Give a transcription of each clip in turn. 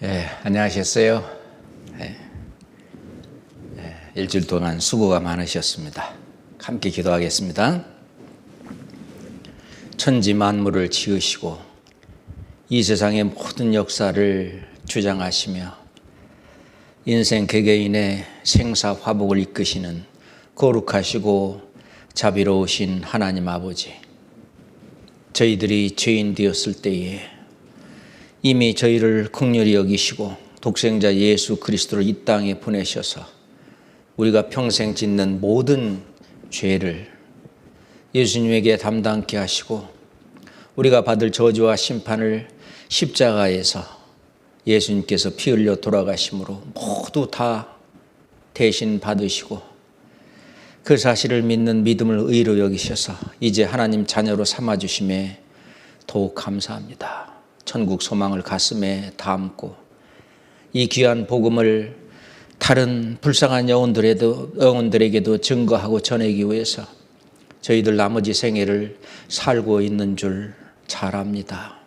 안녕하셨어요. 일주일 동안 수고가 많으셨습니다. 함께 기도하겠습니다. 천지 만물을 지으시고 이 세상의 모든 역사를 주장하시며 인생 개개인의 생사 화복을 이끄시는 거룩하시고 자비로우신 하나님 아버지, 저희들이 죄인 되었을 때에 이미 저희를 긍휼히 여기시고 독생자 예수 그리스도를 이 땅에 보내셔서 우리가 평생 짓는 모든 죄를 예수님에게 담당케 하시고 우리가 받을 저주와 심판을 십자가에서 예수님께서 피 흘려 돌아가심으로 모두 다 대신 받으시고 그 사실을 믿는 믿음을 의로 여기셔서 이제 하나님 자녀로 삼아주심에 더욱 감사합니다. 천국 소망을 가슴에 담고 이 귀한 복음을 다른 불쌍한 영혼들에게도 증거하고 전하기 위해서 저희들 나머지 생애를 살고 있는 줄 잘 압니다.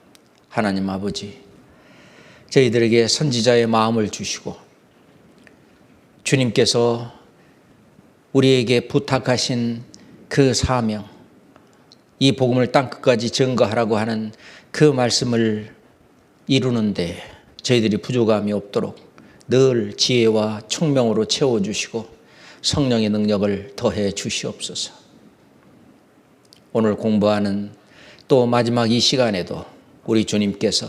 하나님 아버지, 저희들에게 선지자의 마음을 주시고 주님께서 우리에게 부탁하신 그 사명, 이 복음을 땅끝까지 증거하라고 하는 그 말씀을 이루는데 저희들이 부족함이 없도록 늘 지혜와 총명으로 채워주시고 성령의 능력을 더해 주시옵소서. 오늘 공부하는 또 마지막 이 시간에도 우리 주님께서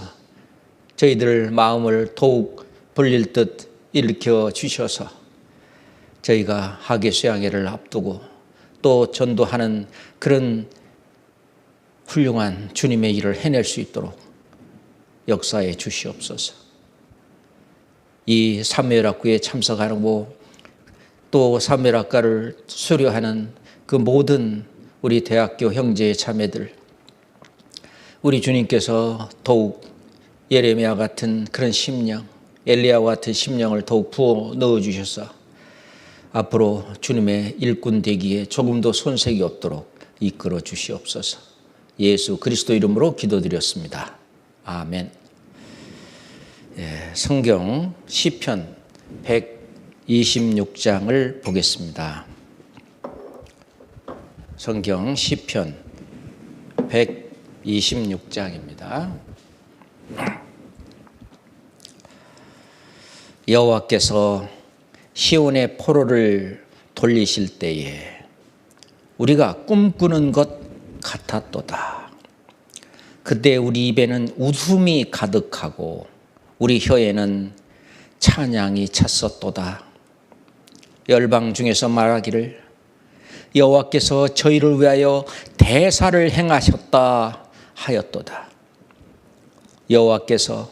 저희들 마음을 더욱 벌릴 듯 일으켜 주셔서 저희가 학예 수양회를 앞두고 또 전도하는 그런 훌륭한 주님의 일을 해낼 수 있도록 역사해 주시옵소서. 이 사무엘학교에 참석하고 또 사무엘학과를 수료하는 그 모든 우리 대학교 형제 자매들, 우리 주님께서 더욱 예레미야 같은 그런 심령, 엘리야와 같은 심령을 더욱 부어 넣어주셔서 앞으로 주님의 일꾼 되기에 조금도 손색이 없도록 이끌어 주시옵소서. 예수 그리스도 이름으로 기도드렸습니다. 아멘. 성경 시편 126장을 보겠습니다. 성경 시편 126장입니다. 여호와께서 시온의 포로를 돌리실 때에 우리가 꿈꾸는 것 같았도다. 그때 우리 입에는 웃음이 가득하고 우리 혀에는 찬양이 찼었도다. 열방 중에서 말하기를 여호와께서 저희를 위하여 대사를 행하셨다 하였도다. 여호와께서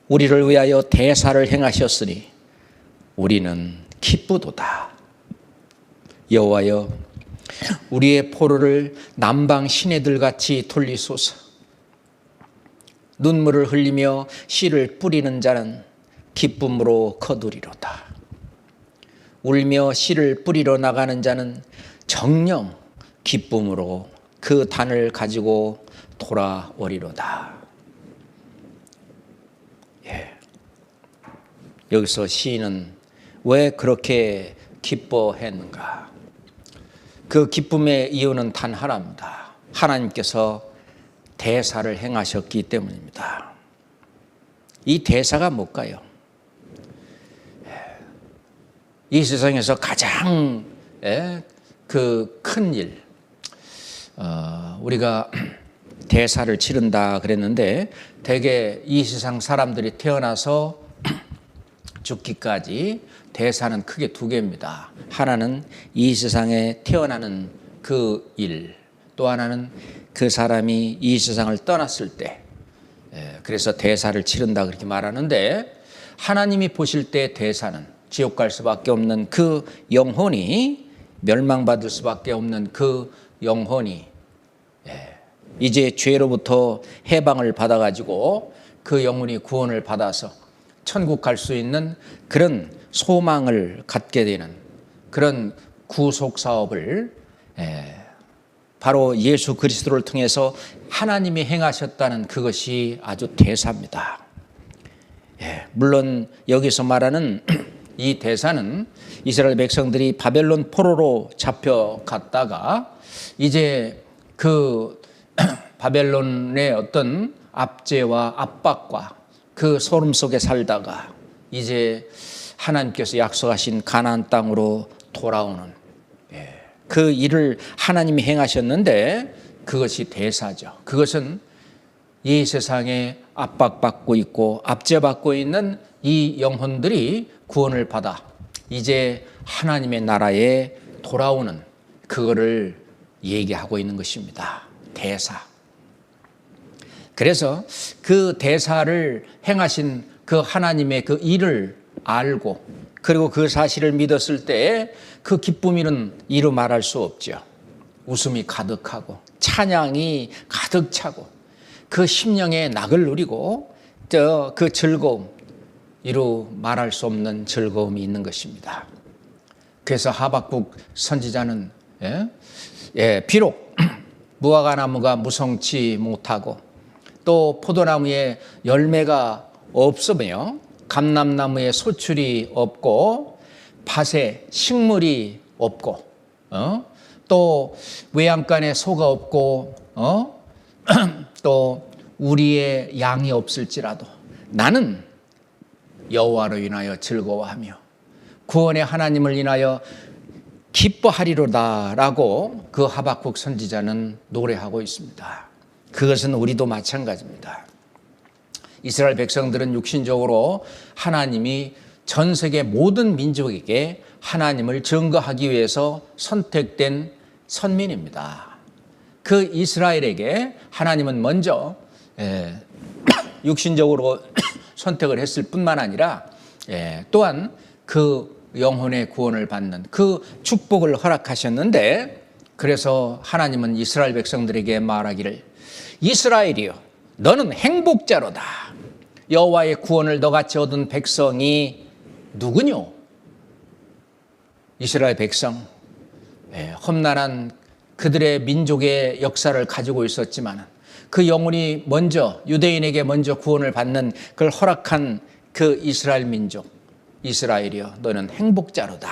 우리를 위하여 대사를 행하셨으니 우리는 기쁘도다. 여호와여, 우리의 포로를 남방 시내들같이 돌리소서. 눈물을 흘리며 씨를 뿌리는 자는 기쁨으로 거두리로다. 울며 씨를 뿌리러 나가는 자는 정녕 기쁨으로 그 단을 가지고 돌아오리로다. 여기서 시인은 왜 그렇게 기뻐했는가? 그 기쁨의 이유는 단 하나입니다. 하나님께서 대사를 행하셨기 때문입니다. 이 대사가 뭘까요? 이 세상에서 가장 그 큰 일, 우리가 대사를 치른다 그랬는데 대개 이 세상 사람들이 태어나서 죽기까지 대사는 크게 두 개입니다. 하나는 이 세상에 태어나는 그 일, 또 하나는 그 사람이 이 세상을 떠났을 때, 그래서 대사를 치른다 그렇게 말하는데, 하나님이 보실 때 대사는 지옥 갈 수밖에 없는 그 영혼이, 멸망받을 수밖에 없는 그 영혼이 이제 죄로부터 해방을 받아가지고 그 영혼이 구원을 받아서 천국 갈 수 있는 그런 소망을 갖게 되는 그런 구속 사업을 바로 예수 그리스도를 통해서 하나님이 행하셨다는 그것이 아주 대사입니다. 물론 여기서 말하는 이 대사는 이스라엘 백성들이 바벨론 포로로 잡혀갔다가 이제 그 바벨론의 어떤 압제와 압박과 그 소름 속에 살다가 이제 하나님께서 약속하신 가나안 땅으로 돌아오는 그 일을 하나님이 행하셨는데 그것이 대사죠. 그것은 이 세상에 압박받고 있고 압제받고 있는 이 영혼들이 구원을 받아 이제 하나님의 나라에 돌아오는 그거를 얘기하고 있는 것입니다. 대사. 그래서 그 대사를 행하신 그 하나님의 그 일을 알고 그리고 그 사실을 믿었을 때에 그 기쁨이는 이루 말할 수 없죠. 웃음이 가득하고 찬양이 가득 차고 그 심령의 낙을 누리고 그 즐거움 이루 말할 수 없는 즐거움이 있는 것입니다. 그래서 하박국 선지자는 비록 무화과나무가 무성치 못하고 또 포도나무에 열매가 없으며 감람나무에 소출이 없고 밭에 식물이 없고 또 외양간에 소가 없고 또 우리의 양이 없을지라도 나는 여호와로 인하여 즐거워하며 구원의 하나님을 인하여 기뻐하리로다라고 그 하박국 선지자는 노래하고 있습니다. 그것은 우리도 마찬가지입니다. 이스라엘 백성들은 육신적으로 하나님이 전 세계 모든 민족에게 하나님을 증거하기 위해서 선택된 선민입니다. 그 이스라엘에게 하나님은 먼저 육신적으로 선택을 했을 뿐만 아니라 또한 그 영혼의 구원을 받는 그 축복을 허락하셨는데 그래서 하나님은 이스라엘 백성들에게 말하기를 이스라엘이여 너는 행복자로다. 여호와의 구원을 너같이 얻은 백성이 누구뇨? 이스라엘 백성 험난한 그들의 민족의 역사를 가지고 있었지만 그 영혼이 먼저 유대인에게 먼저 구원을 받는 그걸 허락한 그 이스라엘 민족 이스라엘이여 너는 행복자로다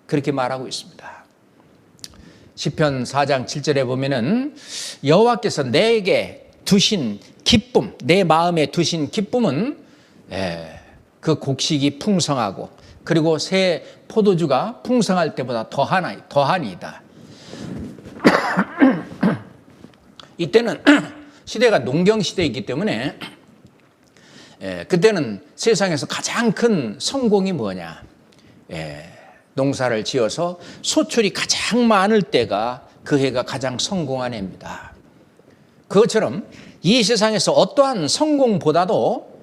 그렇게 말하고 있습니다. 시편 4장 7절에 보면은 여호와께서 내게 두신 기쁨 내 마음에 두신 기쁨은 그 곡식이 풍성하고 그리고 새 포도주가 풍성할 때보다 더하니이다. 이때는 시대가 농경 시대이기 때문에 그때는 세상에서 가장 큰 성공이 뭐냐? 농사를 지어서 소출이 가장 많을 때가 그 해가 가장 성공한 해입니다. 그것처럼 이 세상에서 어떠한 성공보다도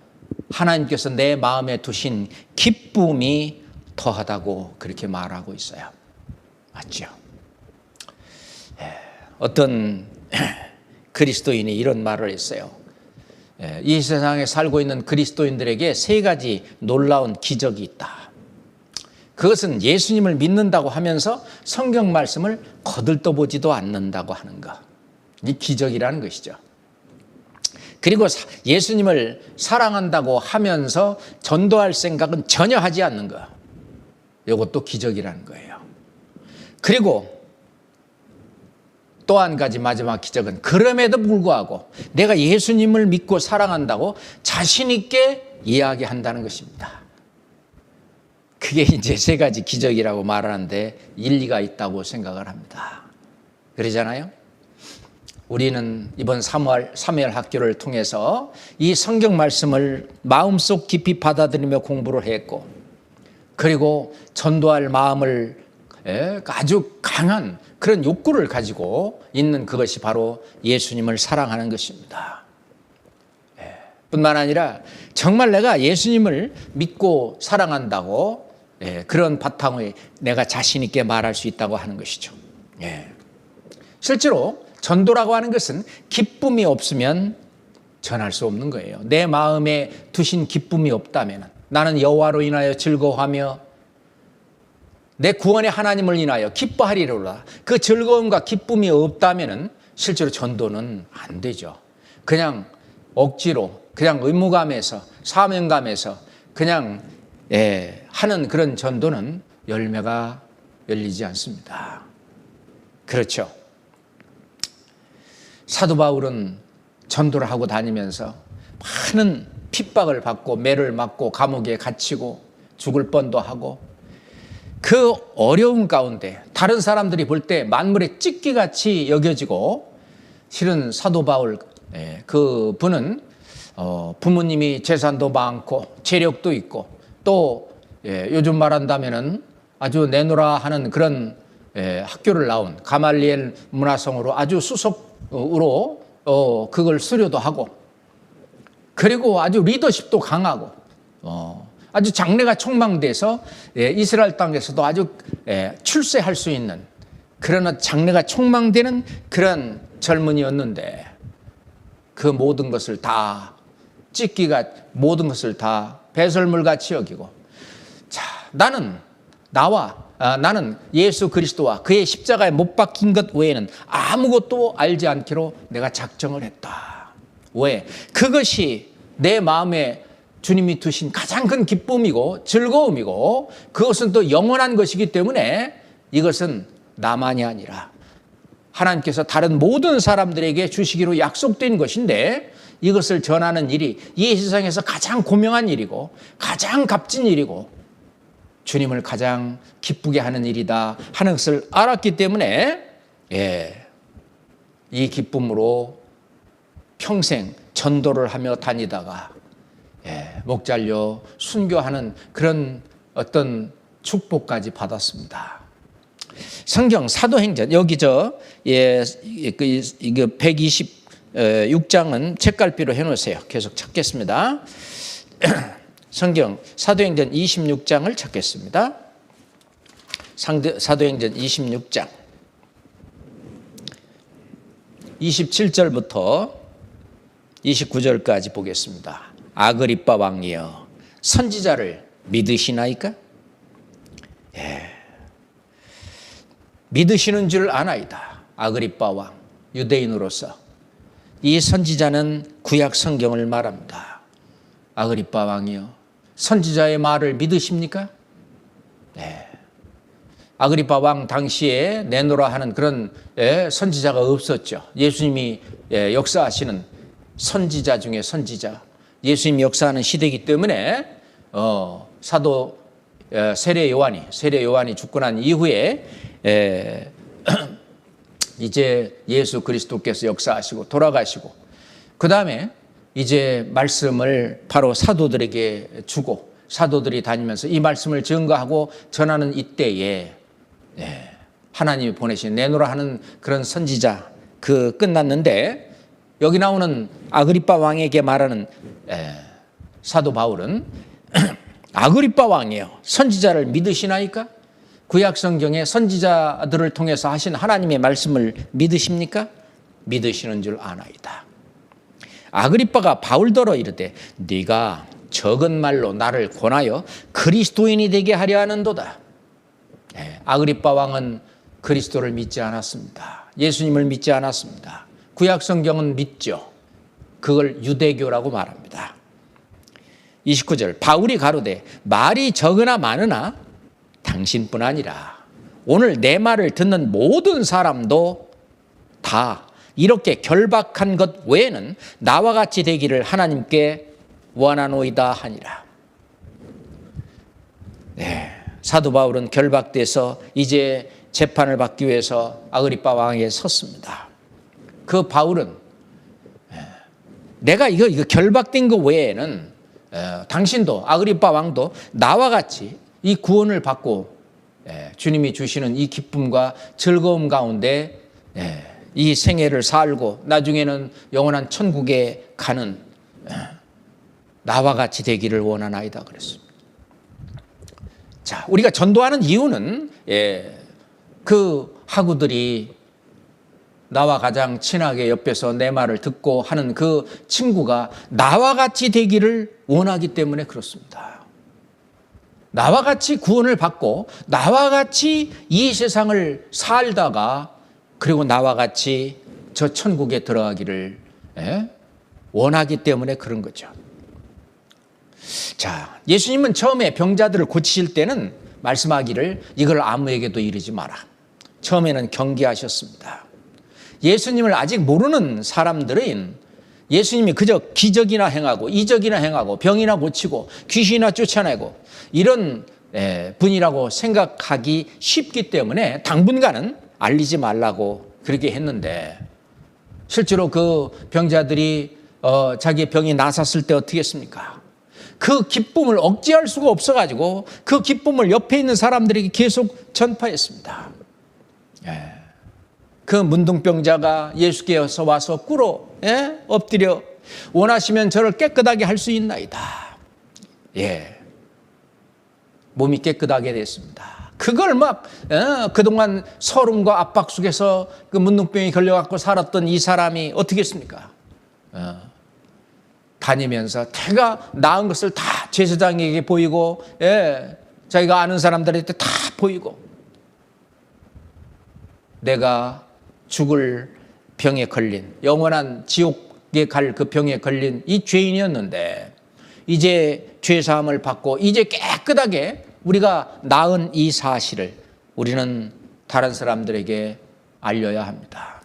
하나님께서 내 마음에 두신 기쁨이 더하다고 그렇게 말하고 있어요. 맞죠? 어떤 그리스도인이 이런 말을 했어요. 이 세상에 살고 있는 그리스도인들에게 세 가지 놀라운 기적이 있다. 그것은 예수님을 믿는다고 하면서 성경 말씀을 거들떠보지도 않는다고 하는 것. 이 기적이라는 것이죠. 그리고 예수님을 사랑한다고 하면서 전도할 생각은 전혀 하지 않는 것. 이것도 기적이라는 거예요. 그리고 또 한 가지 마지막 기적은 그럼에도 불구하고 내가 예수님을 믿고 사랑한다고 자신 있게 이야기한다는 것입니다. 그게 이제 세 가지 기적이라고 말하는데 일리가 있다고 생각을 합니다. 그러잖아요? 우리는 이번 사무엘 학교를 통해서 이 성경 말씀을 마음속 깊이 받아들이며 공부를 했고 그리고 전도할 마음을 아주 강한 그런 욕구를 가지고 있는 그것이 바로 예수님을 사랑하는 것입니다. 뿐만 아니라 정말 내가 예수님을 믿고 사랑한다고 그런 바탕에 내가 자신 있게 말할 수 있다고 하는 것이죠. 실제로 전도라고 하는 것은 기쁨이 없으면 전할 수 없는 거예요. 내 마음에 두신 기쁨이 없다면 나는 여호와로 인하여 즐거워하며 내 구원의 하나님을 인하여 기뻐하리로라. 그 즐거움과 기쁨이 없다면 실제로 전도는 안 되죠. 그냥 억지로 그냥 의무감에서 사명감에서 그냥 하는 그런 전도는 열매가 열리지 않습니다. 그렇죠. 사도 바울은 전도를 하고 다니면서 많은 핍박을 받고 매를 맞고 감옥에 갇히고 죽을 뻔도 하고 그 어려운 가운데 다른 사람들이 볼 때 만물의 찢기같이 여겨지고 실은 사도 바울 그 분은 부모님이 재산도 많고 재력도 있고 또 요즘 말한다면은 아주 내노라 하는 그런 학교를 나온 가말리엘 문화성으로 아주 수석으로 그걸 수료도 하고 그리고 아주 리더십도 강하고 아주 장래가 촉망돼서 이스라엘 땅에서도 아주 출세할 수 있는 그런 장래가 촉망되는 그런 젊은이였는데 그 모든 것을 다 찢기가 모든 것을 다 배설물같이 여기고 자 나는 예수 그리스도와 그의 십자가에 못 박힌 것 외에는 아무것도 알지 않기로 내가 작정을 했다. 왜? 그것이 내 마음에 주님이 두신 가장 큰 기쁨이고 즐거움이고 그것은 또 영원한 것이기 때문에 이것은 나만이 아니라 하나님께서 다른 모든 사람들에게 주시기로 약속된 것인데 이것을 전하는 일이 이 세상에서 가장 고명한 일이고 가장 값진 일이고 주님을 가장 기쁘게 하는 일이다 하는 것을 알았기 때문에 이 기쁨으로 평생 전도를 하며 다니다가 목 잘려 순교하는 그런 어떤 축복까지 받았습니다. 성경 사도행전 여기 이거 126장은 책갈피로 해놓으세요. 계속 찾겠습니다. 성경 사도행전 26장을 찾겠습니다. 사도행전 26장 27절부터 29절까지 보겠습니다. 아그리빠 왕이여 선지자를 믿으시나이까? 믿으시는 줄 아나이다. 아그리빠 왕 유대인으로서 이 선지자는 구약 성경을 말합니다. 아그리빠 왕이여 선지자의 말을 믿으십니까? 네. 아그리빠 왕 당시에 내노라 하는 그런 선지자가 없었죠. 예수님이 역사하시는 선지자 중에 선지자 예수님이 역사하는 시대이기 때문에 사도 세례 요한이 죽고 난 이후에 이제 예수 그리스도께서 역사하시고 돌아가시고 그 다음에 이제 말씀을 바로 사도들에게 주고 사도들이 다니면서 이 말씀을 증거하고 전하는 이때에 하나님이 보내신 내노라 하는 그런 선지자 끝났는데 여기 나오는 아그리빠 왕에게 말하는 사도 바울은 아그리빠 왕이요 선지자를 믿으시나이까? 구약 성경에 선지자들을 통해서 하신 하나님의 말씀을 믿으십니까? 믿으시는 줄 아나이다. 아그리빠가 바울더러 이르되 네가 적은 말로 나를 권하여 그리스도인이 되게 하려 하는도다. 아그리빠 왕은 그리스도를 믿지 않았습니다. 예수님을 믿지 않았습니다. 구약 성경은 믿죠. 그걸 유대교라고 말합니다. 29절 바울이 가로되 말이 적으나 많으나 당신뿐 아니라 오늘 내 말을 듣는 모든 사람도 다 이렇게 결박한 것 외에는 나와 같이 되기를 하나님께 원하노이다 하니라. 사도 바울은 결박돼서 이제 재판을 받기 위해서 아그리빠 왕에게 섰습니다. 그 바울은 내가 이거 결박된 것 외에는 당신도 아그리빠 왕도 나와 같이 이 구원을 받고 주님이 주시는 이 기쁨과 즐거움 가운데 이 생애를 살고 나중에는 영원한 천국에 가는 나와 같이 되기를 원하나이다 그랬습니다. 자, 우리가 전도하는 이유는 그 학우들이 나와 가장 친하게 옆에서 내 말을 듣고 하는 그 친구가 나와 같이 되기를 원하기 때문에 그렇습니다. 나와 같이 구원을 받고 나와 같이 이 세상을 살다가 그리고 나와 같이 저 천국에 들어가기를 원하기 때문에 그런 거죠. 자, 예수님은 처음에 병자들을 고치실 때는 말씀하기를 이걸 아무에게도 이르지 마라. 처음에는 경계하셨습니다. 예수님을 아직 모르는 사람들은 예수님이 그저 기적이나 행하고 이적이나 행하고 병이나 고치고 귀신이나 쫓아내고 이런 분이라고 생각하기 쉽기 때문에 당분간은 알리지 말라고 그렇게 했는데, 실제로 그 병자들이 자기 병이 나았을 때 어떻게 했습니까? 그 기쁨을 억제할 수가 없어가지고 그 기쁨을 옆에 있는 사람들에게 계속 전파했습니다. 그 문둥병자가 예수께 와서 꿇어 엎드려 원하시면 저를 깨끗하게 할 수 있나이다. 몸이 깨끗하게 됐습니다. 그걸 막 그동안 서름과 압박 속에서 그 문둥병이 걸려갖고 살았던 이 사람이 어떻게 했습니까? 다니면서 태가 나은 것을 다 제사장에게 보이고 자기가 아는 사람들한테 다 보이고, 내가 죽을 병에 걸린, 영원한 지옥에 갈 그 병에 걸린 이 죄인이었는데 이제 죄사함을 받고 이제 깨끗하게 우리가 나은 이 사실을 우리는 다른 사람들에게 알려야 합니다.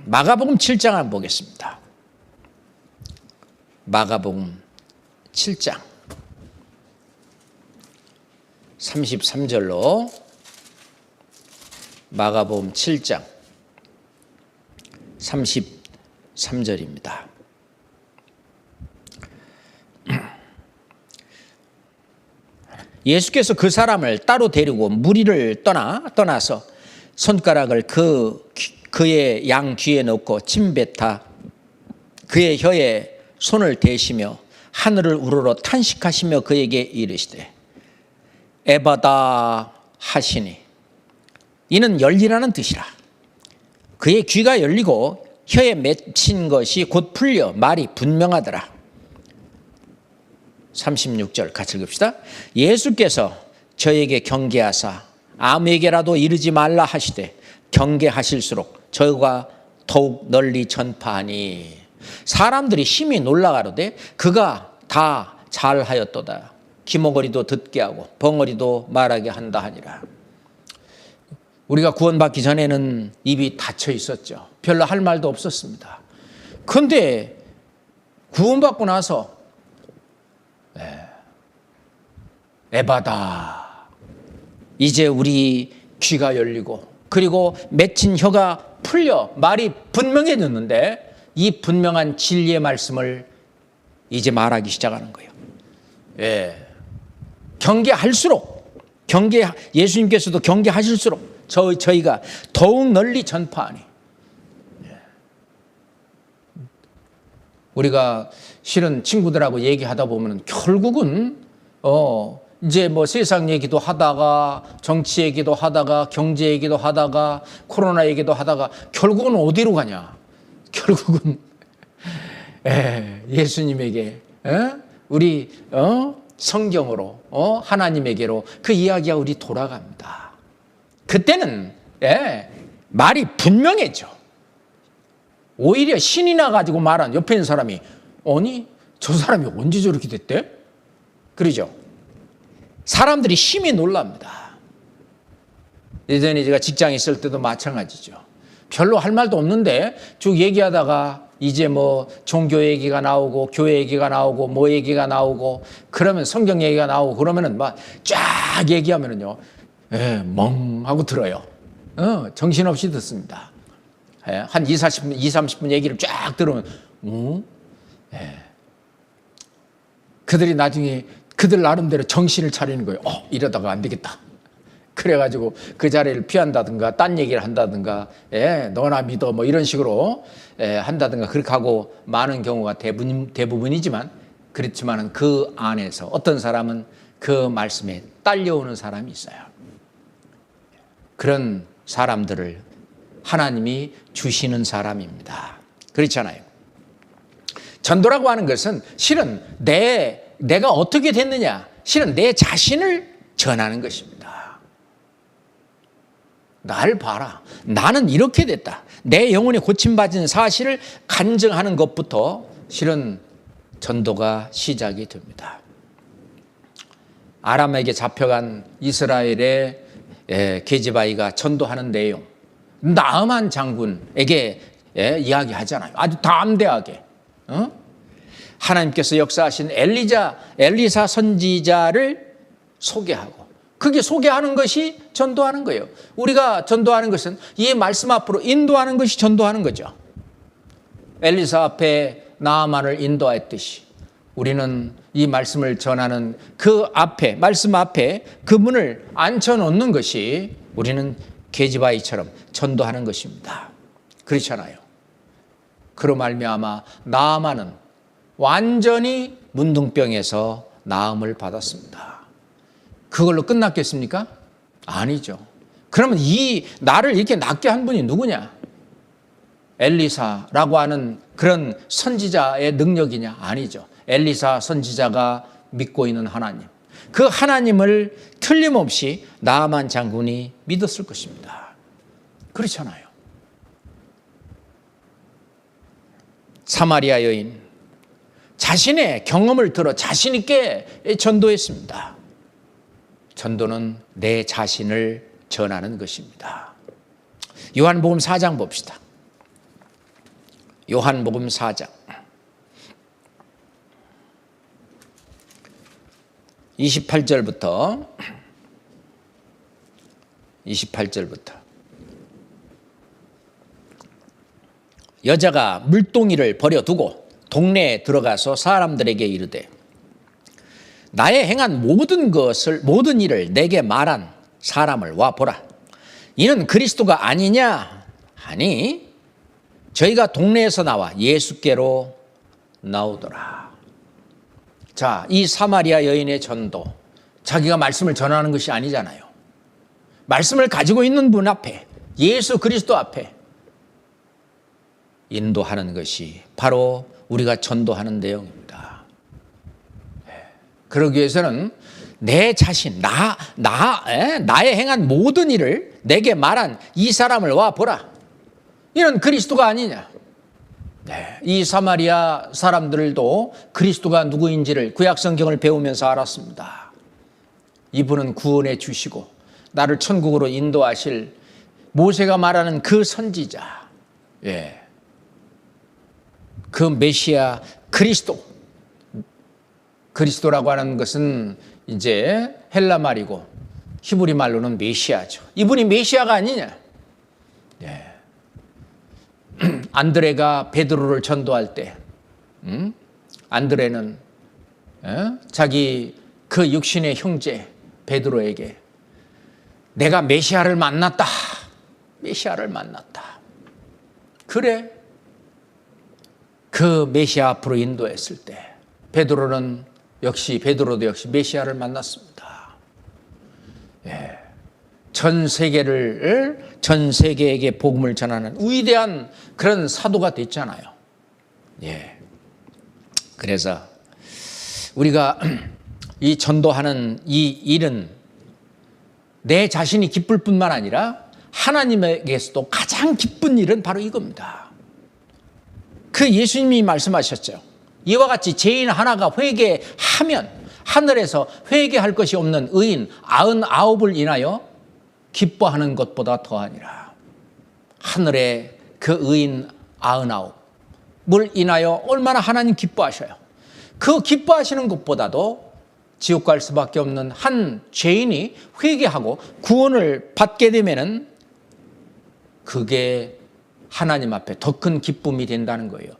마가복음 7장 한번 보겠습니다. 마가복음 7장 33절로 마가복음 7장 33절입니다. 예수께서 그 사람을 따로 데리고 무리를 떠나서 손가락을 그의 양 귀에 넣고 침뱉어 그의 혀에 손을 대시며 하늘을 우러러 탄식하시며 그에게 이르시되 에바다 하시니 이는 열리라는 뜻이라. 그의 귀가 열리고 혀에 맺힌 것이 곧 풀려 말이 분명하더라. 36절 같이 읽읍시다. 예수께서 저에게 경계하사 아무에게라도 이르지 말라 하시되 경계하실수록 저가 더욱 널리 전파하니 사람들이 심히 놀라가로되 그가 다 잘하였도다. 기머거리도 듣게 하고 벙어리도 말하게 한다 하니라. 우리가 구원받기 전에는 입이 닫혀 있었죠. 별로 할 말도 없었습니다. 그런데 구원받고 나서 에바다, 이제 우리 귀가 열리고 그리고 맺힌 혀가 풀려 말이 분명해졌는데 이 분명한 진리의 말씀을 이제 말하기 시작하는 거예요. 경계할수록 예수님께서도 경계하실수록 저희가 더욱 널리 전파하니. 우리가 실은 친구들하고 얘기하다 보면 결국은 이제 뭐 세상 얘기도 하다가 정치 얘기도 하다가 경제 얘기도 하다가 코로나 얘기도 하다가 결국은 어디로 가냐? 결국은 예수님에게 우리 성경으로 하나님에게로 그 이야기가 우리 돌아갑니다. 그때는 말이 분명해져. 오히려 신이 나가지고 말한 옆에 있는 사람이 아니 저 사람이 언제 저렇게 됐대? 그러죠. 사람들이 심히 놀랍니다. 예전에 제가 직장에 있을 때도 마찬가지죠. 별로 할 말도 없는데 쭉 얘기하다가 이제 뭐 종교 얘기가 나오고 교회 얘기가 나오고 뭐 얘기가 나오고 그러면 성경 얘기가 나오고 그러면은 막 쫙 얘기하면은요, 멍하고 들어요. 정신없이 듣습니다. 한 30분 얘기를 쫙 들으면, 그들이 나중에 그들 나름대로 정신을 차리는 거예요. 이러다가 안 되겠다. 그래가지고 그 자리를 피한다든가 딴 얘기를 한다든가 너나 믿어 뭐 이런 식으로 한다든가 그렇게 하고 많은 경우가 대부분이지만 그렇지만은 그 안에서 어떤 사람은 그 말씀에 딸려오는 사람이 있어요. 그런 사람들을 하나님이 주시는 사람입니다. 그렇잖아요. 전도라고 하는 것은 실은 내가 어떻게 됐느냐, 실은 내 자신을 전하는 것입니다. 날 봐라. 나는 이렇게 됐다. 내 영혼이 고침받은 사실을 간증하는 것부터 실은 전도가 시작이 됩니다. 아람에게 잡혀간 이스라엘의 게지바이가 전도하는 내용, 나아만 장군에게 이야기하잖아요. 아주 담대하게. 하나님께서 역사하신 엘리사 선지자를 소개하고, 그게 소개하는 것이 전도하는 거예요. 우리가 전도하는 것은 이 말씀 앞으로 인도하는 것이 전도하는 거죠. 엘리사 앞에 나아만을 인도했듯이 우리는 이 말씀을 전하는 그 앞에, 말씀 앞에 그분을 앉혀놓는 것이 우리는 게지바이처럼 전도하는 것입니다. 그렇잖아요. 그로 말미암아 나아만은 완전히 문둥병에서 나음을 받았습니다. 그걸로 끝났겠습니까? 아니죠. 그러면 이 나를 이렇게 낫게 한 분이 누구냐? 엘리사라고 하는 그런 선지자의 능력이냐? 아니죠. 엘리사 선지자가 믿고 있는 하나님, 그 하나님을 틀림없이 나아만 장군이 믿었을 것입니다. 그렇잖아요. 사마리아 여인, 자신의 경험을 들어 자신 있게 전도했습니다. 전도는 내 자신을 전하는 것입니다. 요한복음 4장 봅시다. 요한복음 4장 28절부터 여자가 물동이를 버려두고 동네에 들어가서 사람들에게 이르되 나의 행한 모든 일을 내게 말한 사람을 와 보라. 이는 그리스도가 아니냐 하니 저희가 동네에서 나와 예수께로 나오더라. 자, 이 사마리아 여인의 전도, 자기가 말씀을 전하는 것이 아니잖아요. 말씀을 가지고 있는 분 앞에, 예수 그리스도 앞에 인도하는 것이 바로 우리가 전도하는 내용입니다. 그러기 위해서는 내 자신, 나의 행한 모든 일을 내게 말한 이 사람을 와 보라. 이는 그리스도가 아니냐. 이 사마리아 사람들도 그리스도가 누구인지를 구약 성경을 배우면서 알았습니다. 이분은 구원해 주시고 나를 천국으로 인도하실 모세가 말하는 그 선지자, 그 메시아 그리스도라고 하는 것은 이제 헬라 말이고 히브리 말로는 메시아죠. 이분이 메시아가 아니냐. 안드레가 베드로를 전도할 때 안드레는 자기 그 육신의 형제 베드로에게 내가 메시아를 만났다. 그래. 그 메시아 앞으로 인도했을 때 베드로도 역시 메시아를 만났습니다. 전 세계에게 복음을 전하는 위대한 그런 사도가 됐잖아요. 그래서 우리가 이 전도하는 이 일은 내 자신이 기쁠 뿐만 아니라 하나님에게서도 가장 기쁜 일은 바로 이겁니다. 그 예수님이 말씀하셨죠. 이와 같이 죄인 하나가 회개하면 하늘에서 회개할 것이 없는 의인 99을 인하여 기뻐하는 것보다 더하니라. 하늘에 그 의인 99을 인하여 얼마나 하나님 기뻐하셔요. 그 기뻐하시는 것보다도 지옥 갈 수밖에 없는 한 죄인이 회개하고 구원을 받게 되면은 그게 하나님 앞에 더 큰 기쁨이 된다는 거예요.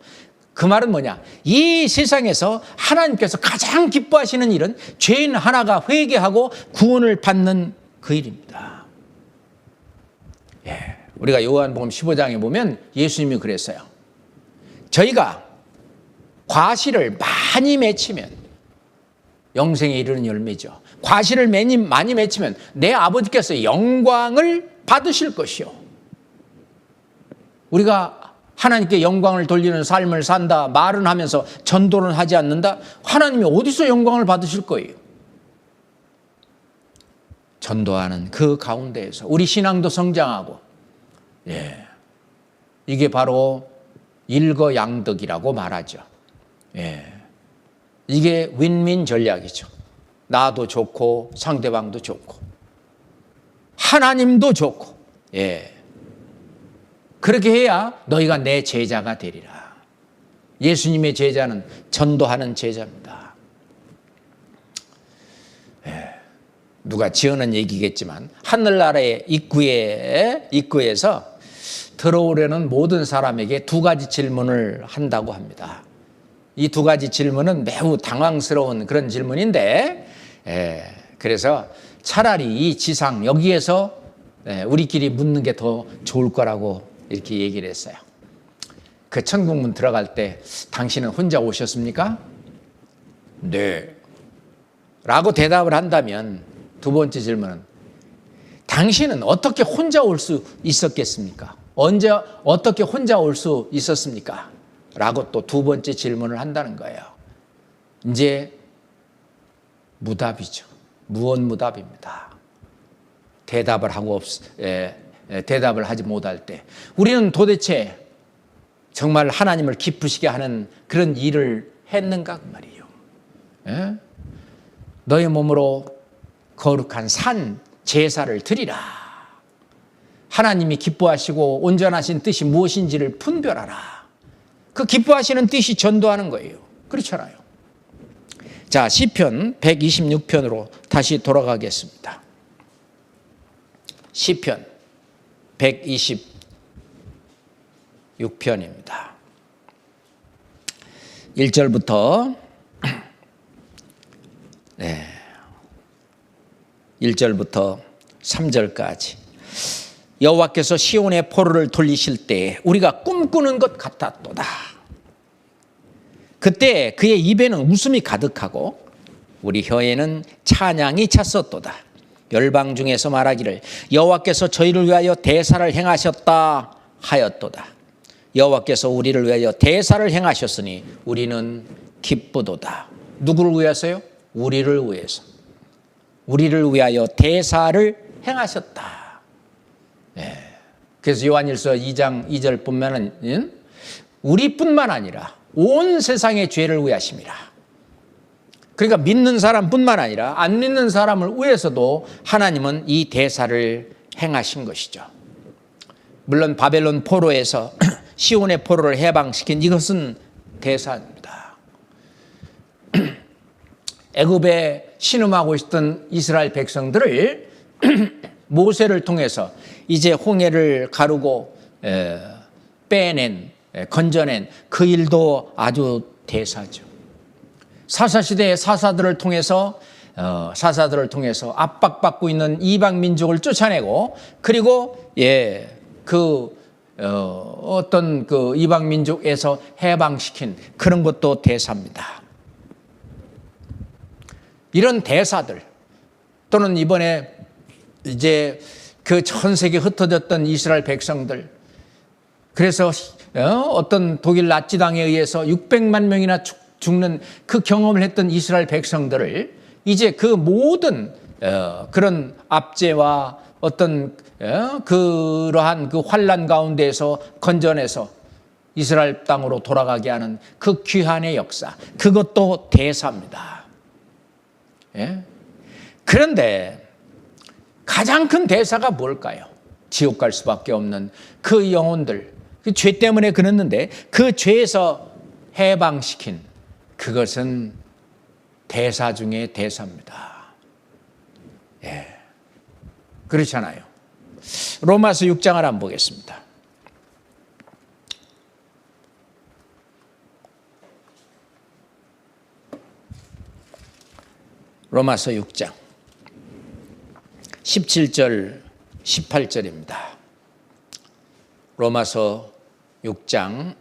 그 말은 뭐냐? 이 세상에서 하나님께서 가장 기뻐하시는 일은 죄인 하나가 회개하고 구원을 받는 그 일입니다. 우리가 요한복음 15장에 보면 예수님이 그랬어요. 저희가 과실을 많이 맺히면 영생에 이르는 열매죠. 과실을 많이 맺히면 내 아버지께서 영광을 받으실 것이요. 우리가 하나님께 영광을 돌리는 삶을 산다, 말은 하면서 전도는 하지 않는다? 하나님이 어디서 영광을 받으실 거예요? 전도하는 그 가운데에서 우리 신앙도 성장하고, 이게 바로 일거양득이라고 말하죠. 이게 윈윈 전략이죠. 나도 좋고 상대방도 좋고 하나님도 좋고. 그렇게 해야 너희가 내 제자가 되리라. 예수님의 제자는 전도하는 제자입니다. 누가 지어낸 얘기겠지만 하늘나라의 입구에서 들어오려는 모든 사람에게 두 가지 질문을 한다고 합니다. 이 두 가지 질문은 매우 당황스러운 그런 질문인데, 그래서 차라리 이 지상 여기에서 우리끼리 묻는 게 더 좋을 거라고 이렇게 얘기를 했어요. 그 천국문 들어갈 때 당신은 혼자 오셨습니까? 네. 라고 대답을 한다면 두 번째 질문은 당신은 어떻게 혼자 올 수 있었겠습니까? 언제 어떻게 혼자 올 수 있었습니까? 라고 또 두 번째 질문을 한다는 거예요. 이제 무답이죠. 무언무답입니다. 대답을 하지 못할 때 우리는 도대체 정말 하나님을 기쁘시게 하는 그런 일을 했는가 그 말이에요. 너의 몸으로 거룩한 산 제사를 드리라. 하나님이 기뻐하시고 온전하신 뜻이 무엇인지를 분별하라. 그 기뻐하시는 뜻이 전도하는 거예요. 그렇잖아요. 자, 시편 126편으로 다시 돌아가겠습니다. 시편 126편입니다. 1절부터 1절부터 3절까지. 여호와께서 시온의 포로를 돌리실 때 우리가 꿈꾸는 것 같았도다. 그때 그의 입에는 웃음이 가득하고 우리 혀에는 찬양이 찼었도다. 열방 중에서 말하기를 여호와께서 저희를 위하여 대사를 행하셨다 하였도다. 여호와께서 우리를 위하여 대사를 행하셨으니 우리는 기쁘도다. 누구를 위해서요? 우리를 위해서. 우리를 위하여 대사를 행하셨다. 그래서 요한일서 2장 2절 보면은 우리뿐만 아니라 온 세상의 죄를 위하심이라. 그러니까 믿는 사람뿐만 아니라 안 믿는 사람을 위해서도 하나님은 이 대사를 행하신 것이죠. 물론 바벨론 포로에서 시온의 포로를 해방시킨 이것은 대사입니다. 애굽에 신음하고 있던 이스라엘 백성들을 모세를 통해서 이제 홍해를 가르고 건져낸 그 일도 아주 대사죠. 사사시대의 사사들을 통해서 압박받고 있는 이방 민족을 쫓아내고, 그리고 어떤 그 이방 민족에서 해방시킨 그런 것도 대사입니다. 이런 대사들, 또는 이번에 이제 그 전 세계에 흩어졌던 이스라엘 백성들, 그래서 어떤 독일 나치당에 의해서 600만 명이나 죽는 그 경험을 했던 이스라엘 백성들을 이제 그 모든 그런 압제와 어떤 그러한 그 환난 가운데에서 건져내서 이스라엘 땅으로 돌아가게 하는 그 귀한의 역사, 그것도 대사입니다. 그런데 가장 큰 대사가 뭘까요? 지옥 갈 수밖에 없는 그 영혼들, 그 죄 때문에 그랬는데 그 죄에서 해방시킨 그것은 대사 중에 대사입니다. 그렇잖아요. 로마서 6장을 한번 보겠습니다. 로마서 6장 17절 18절입니다. 로마서 6장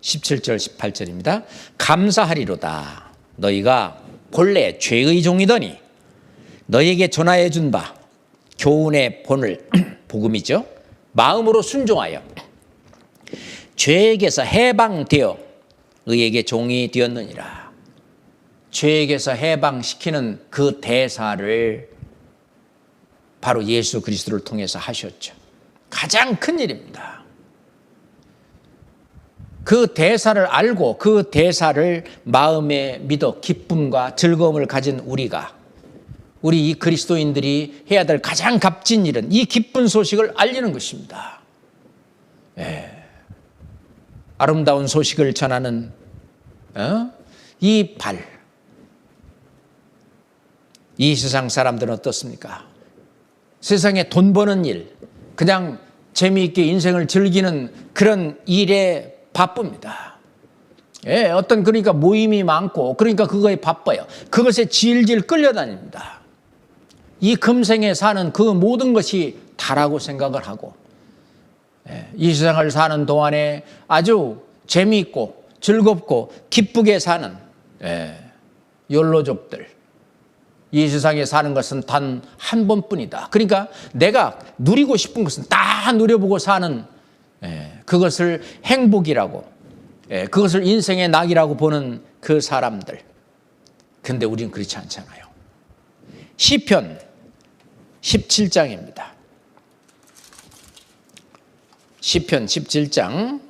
17절 18절입니다. 감사하리로다. 너희가 본래 죄의 종이더니 너희에게 전하여 준 바 교훈의 본을 복음이죠. 마음으로 순종하여 죄에게서 해방되어 의에게 종이 되었느니라. 죄에게서 해방시키는 그 대사를 바로 예수 그리스도를 통해서 하셨죠. 가장 큰 일입니다. 그 대사를 알고 그 대사를 마음에 믿어 기쁨과 즐거움을 가진 우리 이 그리스도인들이 해야 될 가장 값진 일은 이 기쁜 소식을 알리는 것입니다. 아름다운 소식을 전하는 이 세상 사람들은 어떻습니까? 세상에 돈 버는 일, 그냥 재미있게 인생을 즐기는 그런 일에 바쁩니다. 그러니까 모임이 많고, 그러니까 그거에 바빠요. 그것에 질질 끌려다닙니다. 이 금생에 사는 그 모든 것이 다라고 생각을 하고, 이 세상을 사는 동안에 아주 재미있고 즐겁고 기쁘게 사는 욜로족들, 이 세상에 사는 것은 단 한 번뿐이다. 그러니까 내가 누리고 싶은 것은 다 누려보고 사는 그것을 행복이라고, 그것을 인생의 낙이라고 보는 그 사람들. 근데 우리는 그렇지 않잖아요. 시편 17장입니다. 시편 17장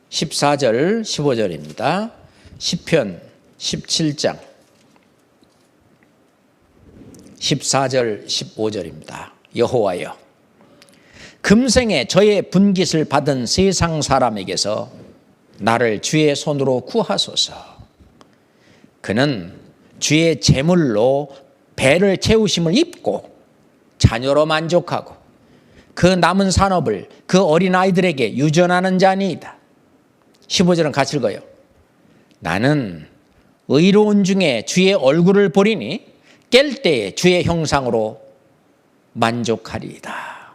14절 15절입니다. 시편 17장 14절 15절입니다. 여호와여, 금생에 저의 분깃을 받은 세상 사람에게서 나를 주의 손으로 구하소서. 그는 주의 재물로 배를 채우심을 입고 자녀로 만족하고 그 남은 산업을 그 어린아이들에게 유전하는 자니이다. 15절은 같이 읽어요. 나는 의로운 중에 주의 얼굴을 보리니 깰 때에 주의 형상으로 만족하리이다.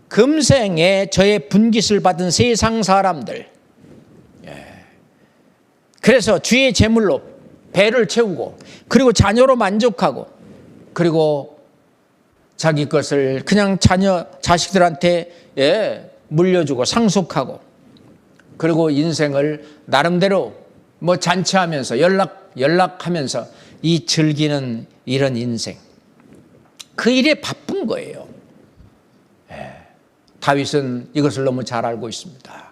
금생에 저의 분깃을 받은 세상 사람들, 그래서 주의 재물로 배를 채우고 그리고 자녀로 만족하고 그리고 자기 것을 그냥 자식들한테 물려주고 상속하고 그리고 인생을 나름대로 잔치하면서 연락하면서 이 즐기는 이런 인생, 그 일에 바쁜 거예요. 다윗은 이것을 너무 잘 알고 있습니다.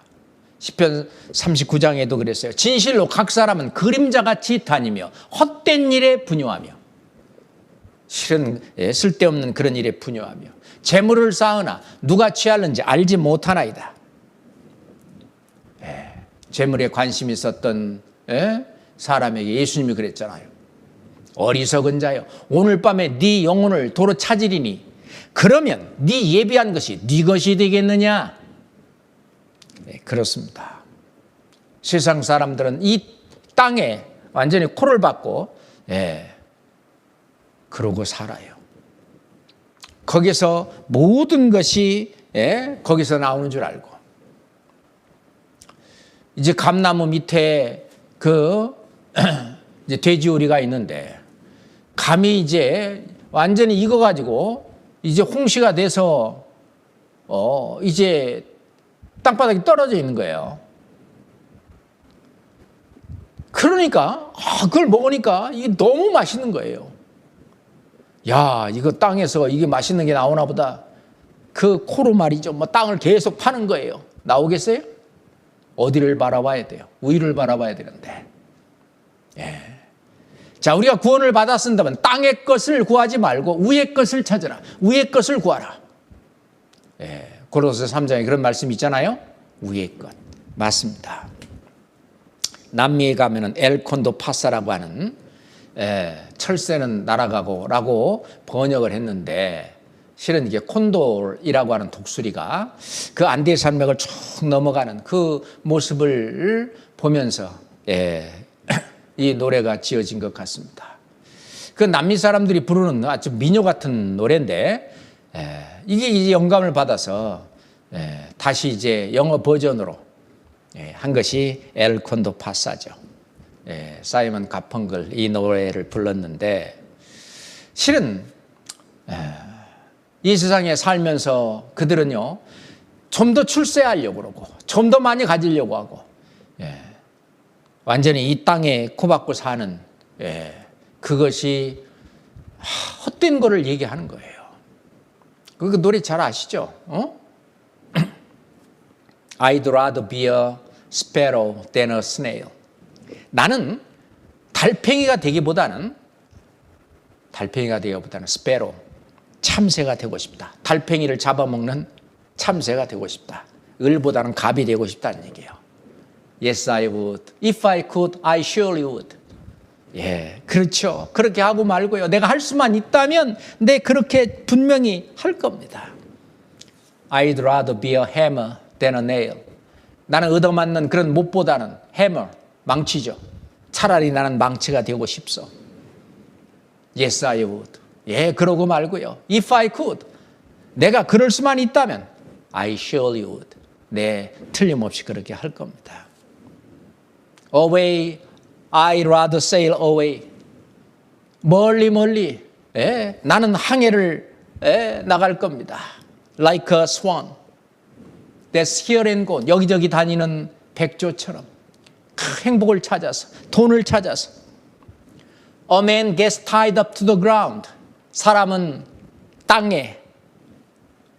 시편 39장에도 그랬어요. 진실로 각 사람은 그림자같이 다니며 헛된 일에 분요하며, 실은 쓸데없는 그런 일에 분요하며 재물을 쌓으나 누가 취하는지 알지 못하나이다. 재물에 관심이 있었던 사람에게 예수님이 그랬잖아요. 어리석은 자여, 오늘 밤에 네 영혼을 도로 찾으리니 그러면 네 예비한 것이 네 것이 되겠느냐. 그렇습니다. 세상 사람들은 이 땅에 완전히 코를 박고 그러고 살아요. 거기서 모든 것이 거기서 나오는 줄 알고, 이제 감나무 밑에 이제 돼지우리가 있는데 감이 이제 완전히 익어가지고 이제 홍시가 돼서 이제 땅바닥에 떨어져 있는 거예요. 그러니까 그걸 먹으니까 이게 너무 맛있는 거예요. 야, 이거 땅에서 이게 맛있는 게 나오나 보다. 그 코로 말이죠. 땅을 계속 파는 거예요. 나오겠어요? 어디를 바라봐야 돼요? 위를 바라봐야 되는데. 자, 우리가 구원을 받았습니다면 땅의 것을 구하지 말고 위의 것을 찾으라. 위의 것을 구하라. 고린도서 3장에 그런 말씀이 있잖아요. 위의 것. 맞습니다. 남미에 가면은 엘콘도 파사라고 하는 철새는 날아가고라고 번역을 했는데, 실은 이게 콘돌이라고 하는 독수리가 그 안디의 산맥을 쭉 넘어가는 그 모습을 보면서 이 노래가 지어진 것 같습니다. 그 남미 사람들이 부르는 아주 민요 같은 노래인데, 이게 이제 영감을 받아서 다시 이제 영어 버전으로 한 것이 엘 콘도 파사죠. 사이먼 가펑글 이 노래를 불렀는데, 실은 이 세상에 살면서 그들은요, 좀 더 출세하려고 그러고 좀 더 많이 가지려고 하고 완전히 이 땅에 코박고 사는 그것이 헛된 거를 얘기하는 거예요. 그 노래 잘 아시죠? I'd rather be a sparrow than a snail. 나는 달팽이가 되기보다는 스페로, 참새가 되고 싶다. 달팽이를 잡아먹는 참새가 되고 싶다. 을보다는 갑이 되고 싶다는 얘기예요. Yes, I would. If I could, I surely would. 그렇죠. 그렇게 하고 말고요. 내가 할 수만 있다면 그렇게 분명히 할 겁니다. I'd rather be a hammer than a nail. 나는 얻어맞는 그런 못보다는 hammer, 망치죠. 차라리 나는 망치가 되고 싶소. Yes, I would. 그러고 말고요. If I could. 내가 그럴 수만 있다면 I surely would. 틀림없이 그렇게 할 겁니다. Away, I'd rather sail away. 멀리. 나는 항해를 나갈 겁니다. Like a swan. That's here and gone. 여기저기 다니는 백조처럼 행복을 찾아서, 돈을 찾아서. A man gets tied up to the ground. 사람은 땅에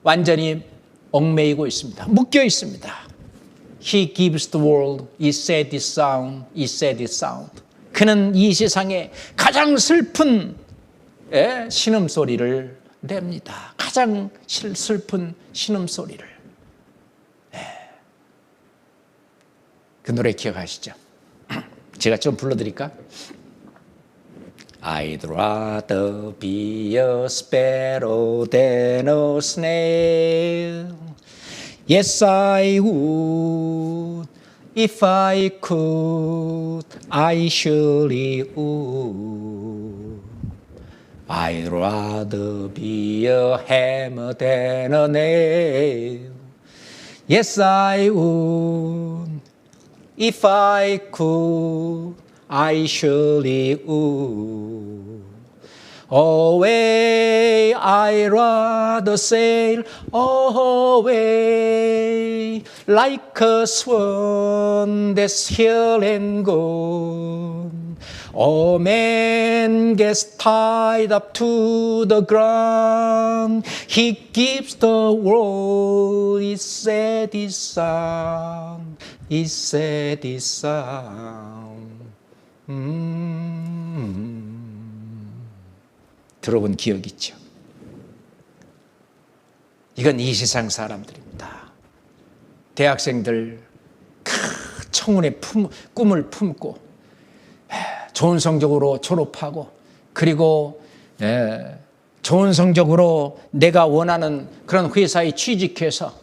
완전히 얽매이고 있습니다. 묶여 있습니다. He gives the world his saddest sound, his saddest sound. 그는 이 세상에 가장 슬픈 신음소리를 냅니다. 가장 슬픈 신음소리를. 그 노래 기억하시죠? 제가 좀 불러드릴까? I'd rather be a sparrow than a snail. Yes, I would. If I could, I surely would. I'd rather be a hammer than a nail. Yes, I would. If I could, I surely would. Away, I'd rather sail away like a swan that's here and gone. A man gets tied up to the ground. He gives the world his saddest sound. His saddest sound. 들어본 기억 있죠? 이건 이 세상 사람들입니다. 대학생들 청운의 꿈을 품고 좋은 성적으로 졸업하고 그리고 좋은 성적으로 내가 원하는 그런 회사에 취직해서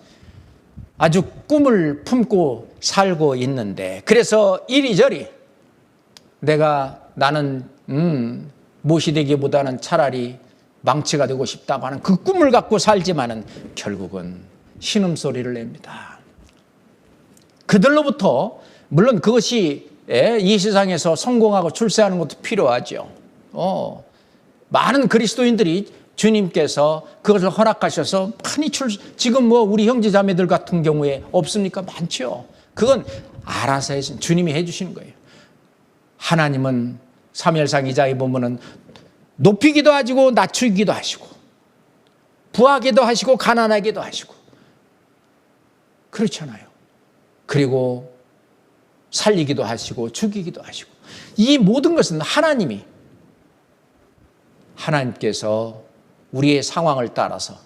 아주 꿈을 품고 살고 있는데 그래서 이리저리 나는 못이 되기보다는 차라리 망치가 되고 싶다고 하는 그 꿈을 갖고 살지만은 결국은 신음소리를 냅니다. 그들로부터 물론 그것이 이 세상에서 성공하고 출세하는 것도 필요하죠. 많은 그리스도인들이 주님께서 그것을 허락하셔서 많이 지금 우리 형제자매들 같은 경우에 없습니까? 많죠. 그건 알아서 주님이 해주시는 거예요. 하나님은 사무엘상 2장에 보면은 높이기도 하시고 낮추기도 하시고 부하기도 하시고 가난하기도 하시고 그렇잖아요. 그리고 살리기도 하시고 죽이기도 하시고 이 모든 것은 하나님께서 우리의 상황을 따라서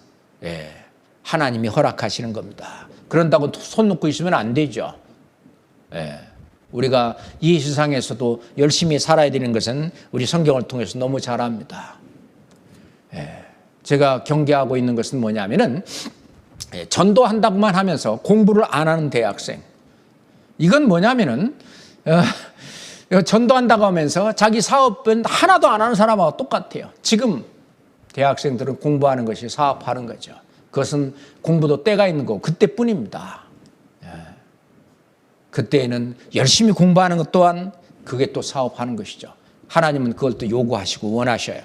하나님이 허락하시는 겁니다. 그런다고 손 놓고 있으면 안 되죠. 우리가 이 세상에서도 열심히 살아야 되는 것은 우리 성경을 통해서 너무 잘 압니다. 제가 경계하고 있는 것은 뭐냐면은 전도한다고만 하면서 공부를 안 하는 대학생. 이건 뭐냐면은 전도한다고 하면서 자기 사업은 하나도 안 하는 사람하고 똑같아요. 지금 대학생들은 공부하는 것이 사업하는 거죠. 그것은 공부도 때가 있는 거고 그때뿐입니다. 그때에는 열심히 공부하는 것 또한 그게 또 사업하는 것이죠. 하나님은 그걸 또 요구하시고 원하셔요.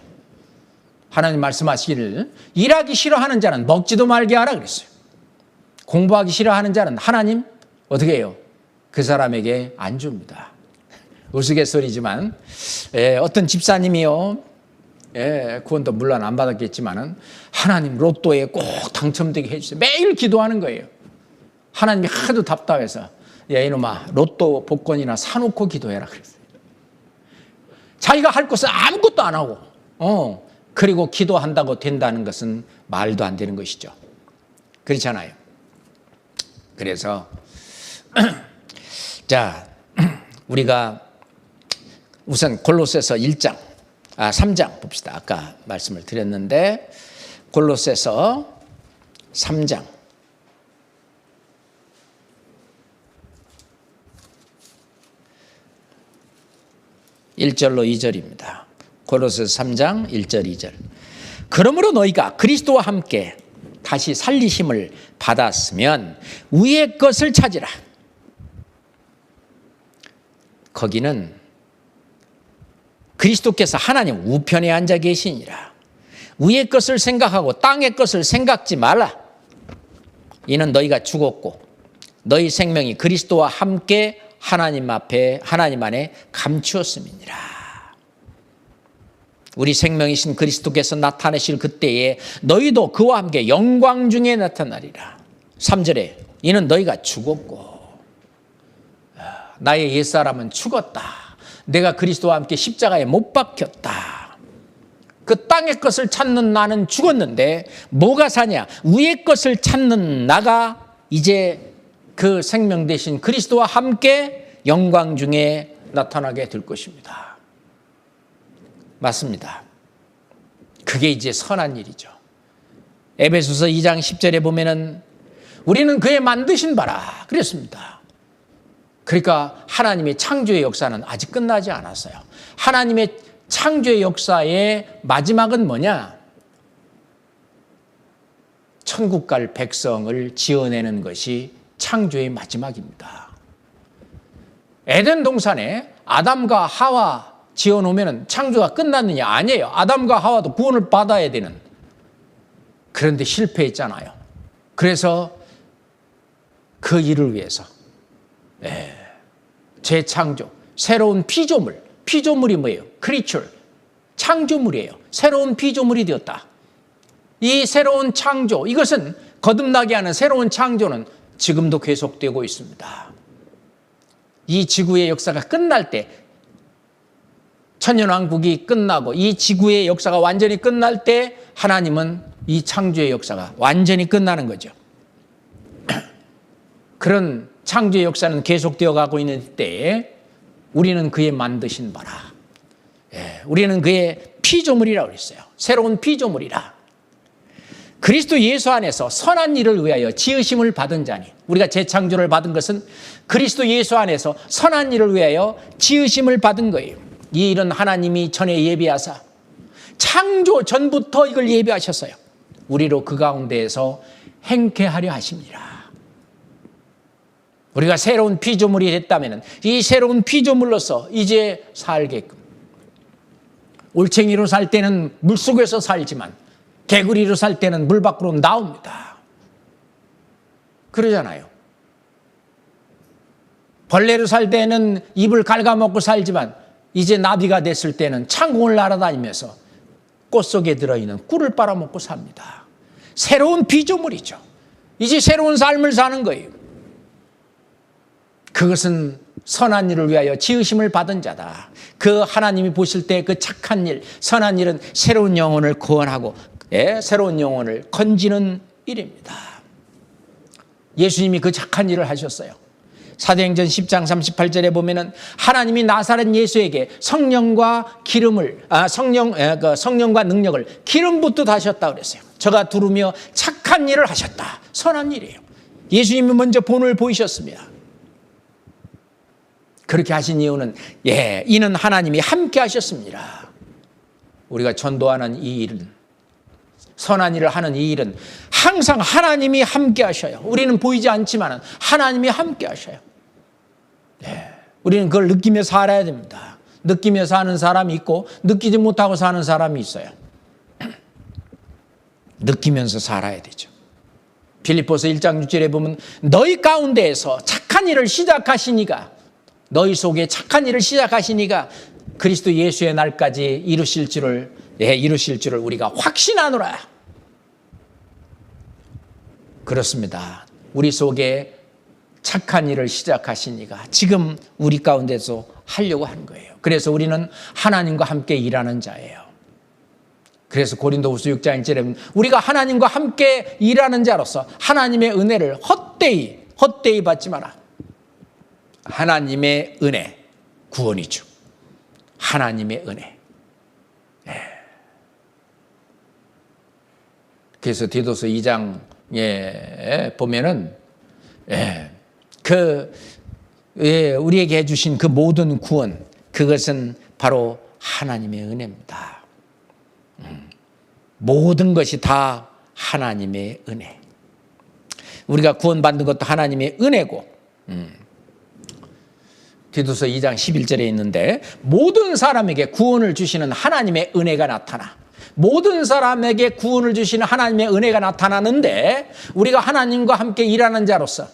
하나님 말씀하시기를 일하기 싫어하는 자는 먹지도 말게 하라 그랬어요. 공부하기 싫어하는 자는 하나님 어떻게 해요? 그 사람에게 안 줍니다. 우스갯소리지만 어떤 집사님이요, 구원도 물론 안 받았겠지만은 하나님 로또에 꼭 당첨되게 해주세요. 매일 기도하는 거예요. 하나님이 하도 답답해서 야 이놈아 로또 복권이나 사놓고 기도해라 그랬어요. 자기가 할 것은 아무것도 안 하고 그리고 기도한다고 된다는 것은 말도 안 되는 것이죠. 그렇잖아요. 그래서 자 우리가 우선 골로새서 3장 봅시다. 아까 말씀을 드렸는데 골로새서 3장 1절로 2절입니다. 골로새서 3장 1절 2절. 그러므로 너희가 그리스도와 함께 다시 살리심을 받았으면 위의 것을 찾으라. 거기는 그리스도께서 하나님 우편에 앉아 계시니라. 위의 것을 생각하고 땅의 것을 생각지 말라. 이는 너희가 죽었고 너희 생명이 그리스도와 함께 하나님 안에 감추었음이니라. 우리 생명이신 그리스도께서 나타내실 그때에 너희도 그와 함께 영광 중에 나타나리라. 3절에 이는 너희가 죽었고 나의 옛사람은 죽었다. 내가 그리스도와 함께 십자가에 못 박혔다. 그 땅의 것을 찾는 나는 죽었는데 뭐가 사냐? 위의 것을 찾는 나가 이제 그 생명 되신 그리스도와 함께 영광 중에 나타나게 될 것입니다. 맞습니다. 그게 이제 선한 일이죠. 에베소서 2장 10절에 보면은 우리는 그의 만드신 바라 그랬습니다. 그러니까 하나님의 창조의 역사는 아직 끝나지 않았어요. 하나님의 창조의 역사의 마지막은 뭐냐? 천국 갈 백성을 지어내는 것이 창조의 마지막입니다. 에덴 동산에 아담과 하와 지어놓으면 창조가 끝났느냐? 아니에요. 아담과 하와도 구원을 받아야 되는. 그런데 실패했잖아요. 그래서 그 일을 위해서 재창조, 새로운 피조물이 뭐예요? 크리처, 창조물이에요. 새로운 피조물이 되었다. 이 새로운 창조, 이것은 거듭나게 하는 새로운 창조는 지금도 계속되고 있습니다. 이 지구의 역사가 끝날 때, 천년왕국이 끝나고 이 지구의 역사가 완전히 끝날 때 하나님은 이 창조의 역사가 완전히 끝나는 거죠. 그런 창조의 역사는 계속되어 가고 있는 때에 우리는 그의 만드신 바라. 우리는 그의 피조물이라고 그랬어요. 새로운 피조물이라. 그리스도 예수 안에서 선한 일을 위하여 지으심을 받은 자니, 우리가 재창조를 받은 것은 그리스도 예수 안에서 선한 일을 위하여 지으심을 받은 거예요. 이 일은 하나님이 전에 예비하사 창조 전부터 이걸 예비하셨어요. 우리로 그 가운데에서 행케하려 하십니다. 우리가 새로운 피조물이 됐다면 이 새로운 피조물로서 이제 살게끔, 올챙이로 살 때는 물속에서 살지만 개구리로 살 때는 물 밖으로 나옵니다. 그러잖아요. 벌레로 살 때는 입을 갉아먹고 살지만 이제 나비가 됐을 때는 창공을 날아다니면서 꽃 속에 들어있는 꿀을 빨아먹고 삽니다. 새로운 피조물이죠. 이제 새로운 삶을 사는 거예요. 그것은 선한 일을 위하여 지으심을 받은 자다. 그 하나님이 보실 때 그 착한 일, 선한 일은 새로운 영혼을 구원하고 새로운 영혼을 건지는 일입니다. 예수님이 그 착한 일을 하셨어요. 사도행전 10장 38절에 보면은 하나님이 나사렛 예수에게 성령과 능력을 기름 붓듯 하셨다 그랬어요. 저가 두르며 착한 일을 하셨다. 선한 일이에요. 예수님이 먼저 본을 보이셨습니다. 그렇게 하신 이유는 이는 하나님이 함께 하셨습니다. 우리가 전도하는 이 일은, 선한 일을 하는 이 일은 항상 하나님이 함께 하셔요. 우리는 보이지 않지만 하나님이 함께 하셔요. 우리는 그걸 느끼며 살아야 됩니다. 느끼며 사는 사람이 있고 느끼지 못하고 사는 사람이 있어요. 느끼면서 살아야 되죠. 빌립보서 1장 6절에 보면 너희 가운데에서 착한 일을 시작하시니가, 너희 속에 착한 일을 시작하시니가 그리스도 예수의 날까지 이루실 줄을 우리가 확신하노라. 그렇습니다. 우리 속에 착한 일을 시작하시니가 지금 우리 가운데서 하려고 하는 거예요. 그래서 우리는 하나님과 함께 일하는 자예요. 그래서 고린도후서 6장 1절에 보면 우리가 하나님과 함께 일하는 자로서 하나님의 은혜를 헛되이 받지 마라. 하나님의 은혜, 구원이죠. 하나님의 은혜. 그래서 디도서 2장에 보면은 우리에게 해주신 그 모든 구원, 그것은 바로 하나님의 은혜입니다. 모든 것이 다 하나님의 은혜. 우리가 구원받는 것도 하나님의 은혜고, 디도서 2장 11절에 있는데 모든 사람에게 구원을 주시는 하나님의 은혜가 나타나. 모든 사람에게 구원을 주시는 하나님의 은혜가 나타나는데 우리가 하나님과 함께 일하는 자로서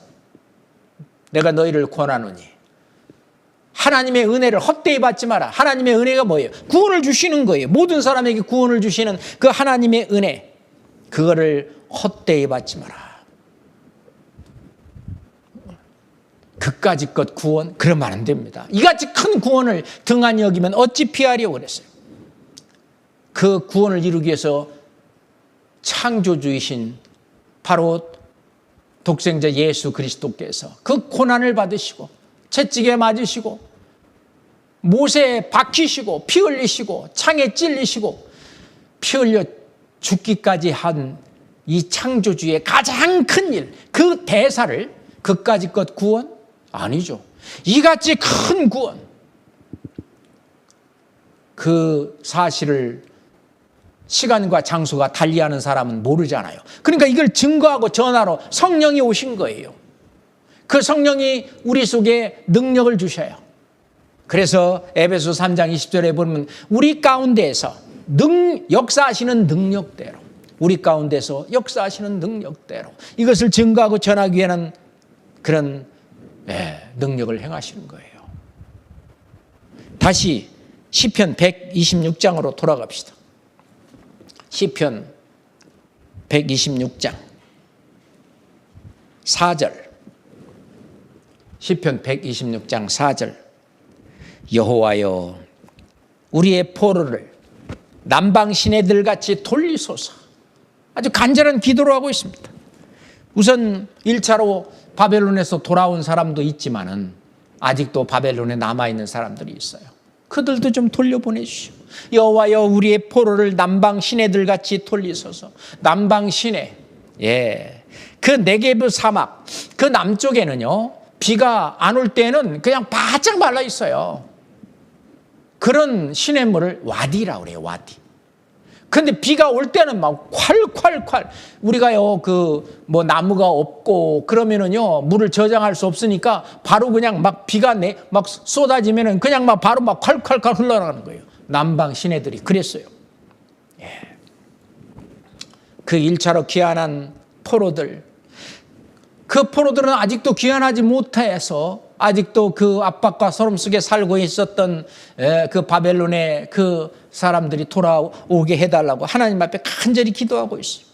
내가 너희를 권하노니 하나님의 은혜를 헛되이 받지 마라. 하나님의 은혜가 뭐예요? 구원을 주시는 거예요. 모든 사람에게 구원을 주시는 그 하나님의 은혜, 그거를 헛되이 받지 마라. 그까짓 것 구원? 그러면 안 됩니다. 이같이 큰 구원을 등한히 여기면 어찌 피하려고 그랬어요. 그 구원을 이루기 위해서 창조주이신 바로 독생자 예수 그리스도께서 그 고난을 받으시고 채찍에 맞으시고 못에 박히시고 피 흘리시고 창에 찔리시고 피 흘려 죽기까지 한 이 창조주의 가장 큰 일, 그 대사를 그까짓 것 구원? 아니죠. 이같이 큰 구원, 그 사실을 시간과 장소가 달리하는 사람은 모르잖아요. 그러니까 이걸 증거하고 전하러 성령이 오신 거예요. 그 성령이 우리 속에 능력을 주셔요. 그래서 에베소 3장 20절에 보면 우리 가운데에서 역사하시는 능력대로, 우리 가운데서 역사하시는 능력대로 이것을 증거하고 전하기 위한 그런 능력을 행하시는 거예요. 다시 시편 126장으로 돌아갑시다. 시편 126장 4절. 시편 126장 4절. 여호와여 우리의 포로를 남방 시내들같이 돌리소서. 아주 간절한 기도를 하고 있습니다. 우선 1차로 바벨론에서 돌아온 사람도 있지만은 아직도 바벨론에 남아있는 사람들이 있어요. 그들도 좀 돌려보내주시오. 여호와여 우리의 포로를 남방 시내들같이 돌리소서. 남방 시내, 그 네게브 사막, 그 남쪽에는요 비가 안 올 때는 그냥 바짝 말라 있어요. 그런 시냇물을 와디라고 그래요. 와디. 근데 비가 올 때는 막 콸콸콸, 우리가요 뭐 나무가 없고 그러면은요 물을 저장할 수 없으니까 바로 그냥 막 비가 막 쏟아지면은 그냥 막 바로 막 콸콸콸 흘러나가는 거예요. 남방 시내들이 그랬어요. 그 1차로 귀환한 포로들, 그 포로들은 아직도 귀환하지 못해서 아직도 그 압박과 소름 속에 살고 있었던 그 바벨론의 그 사람들이 돌아오게 해달라고 하나님 앞에 간절히 기도하고 있어요.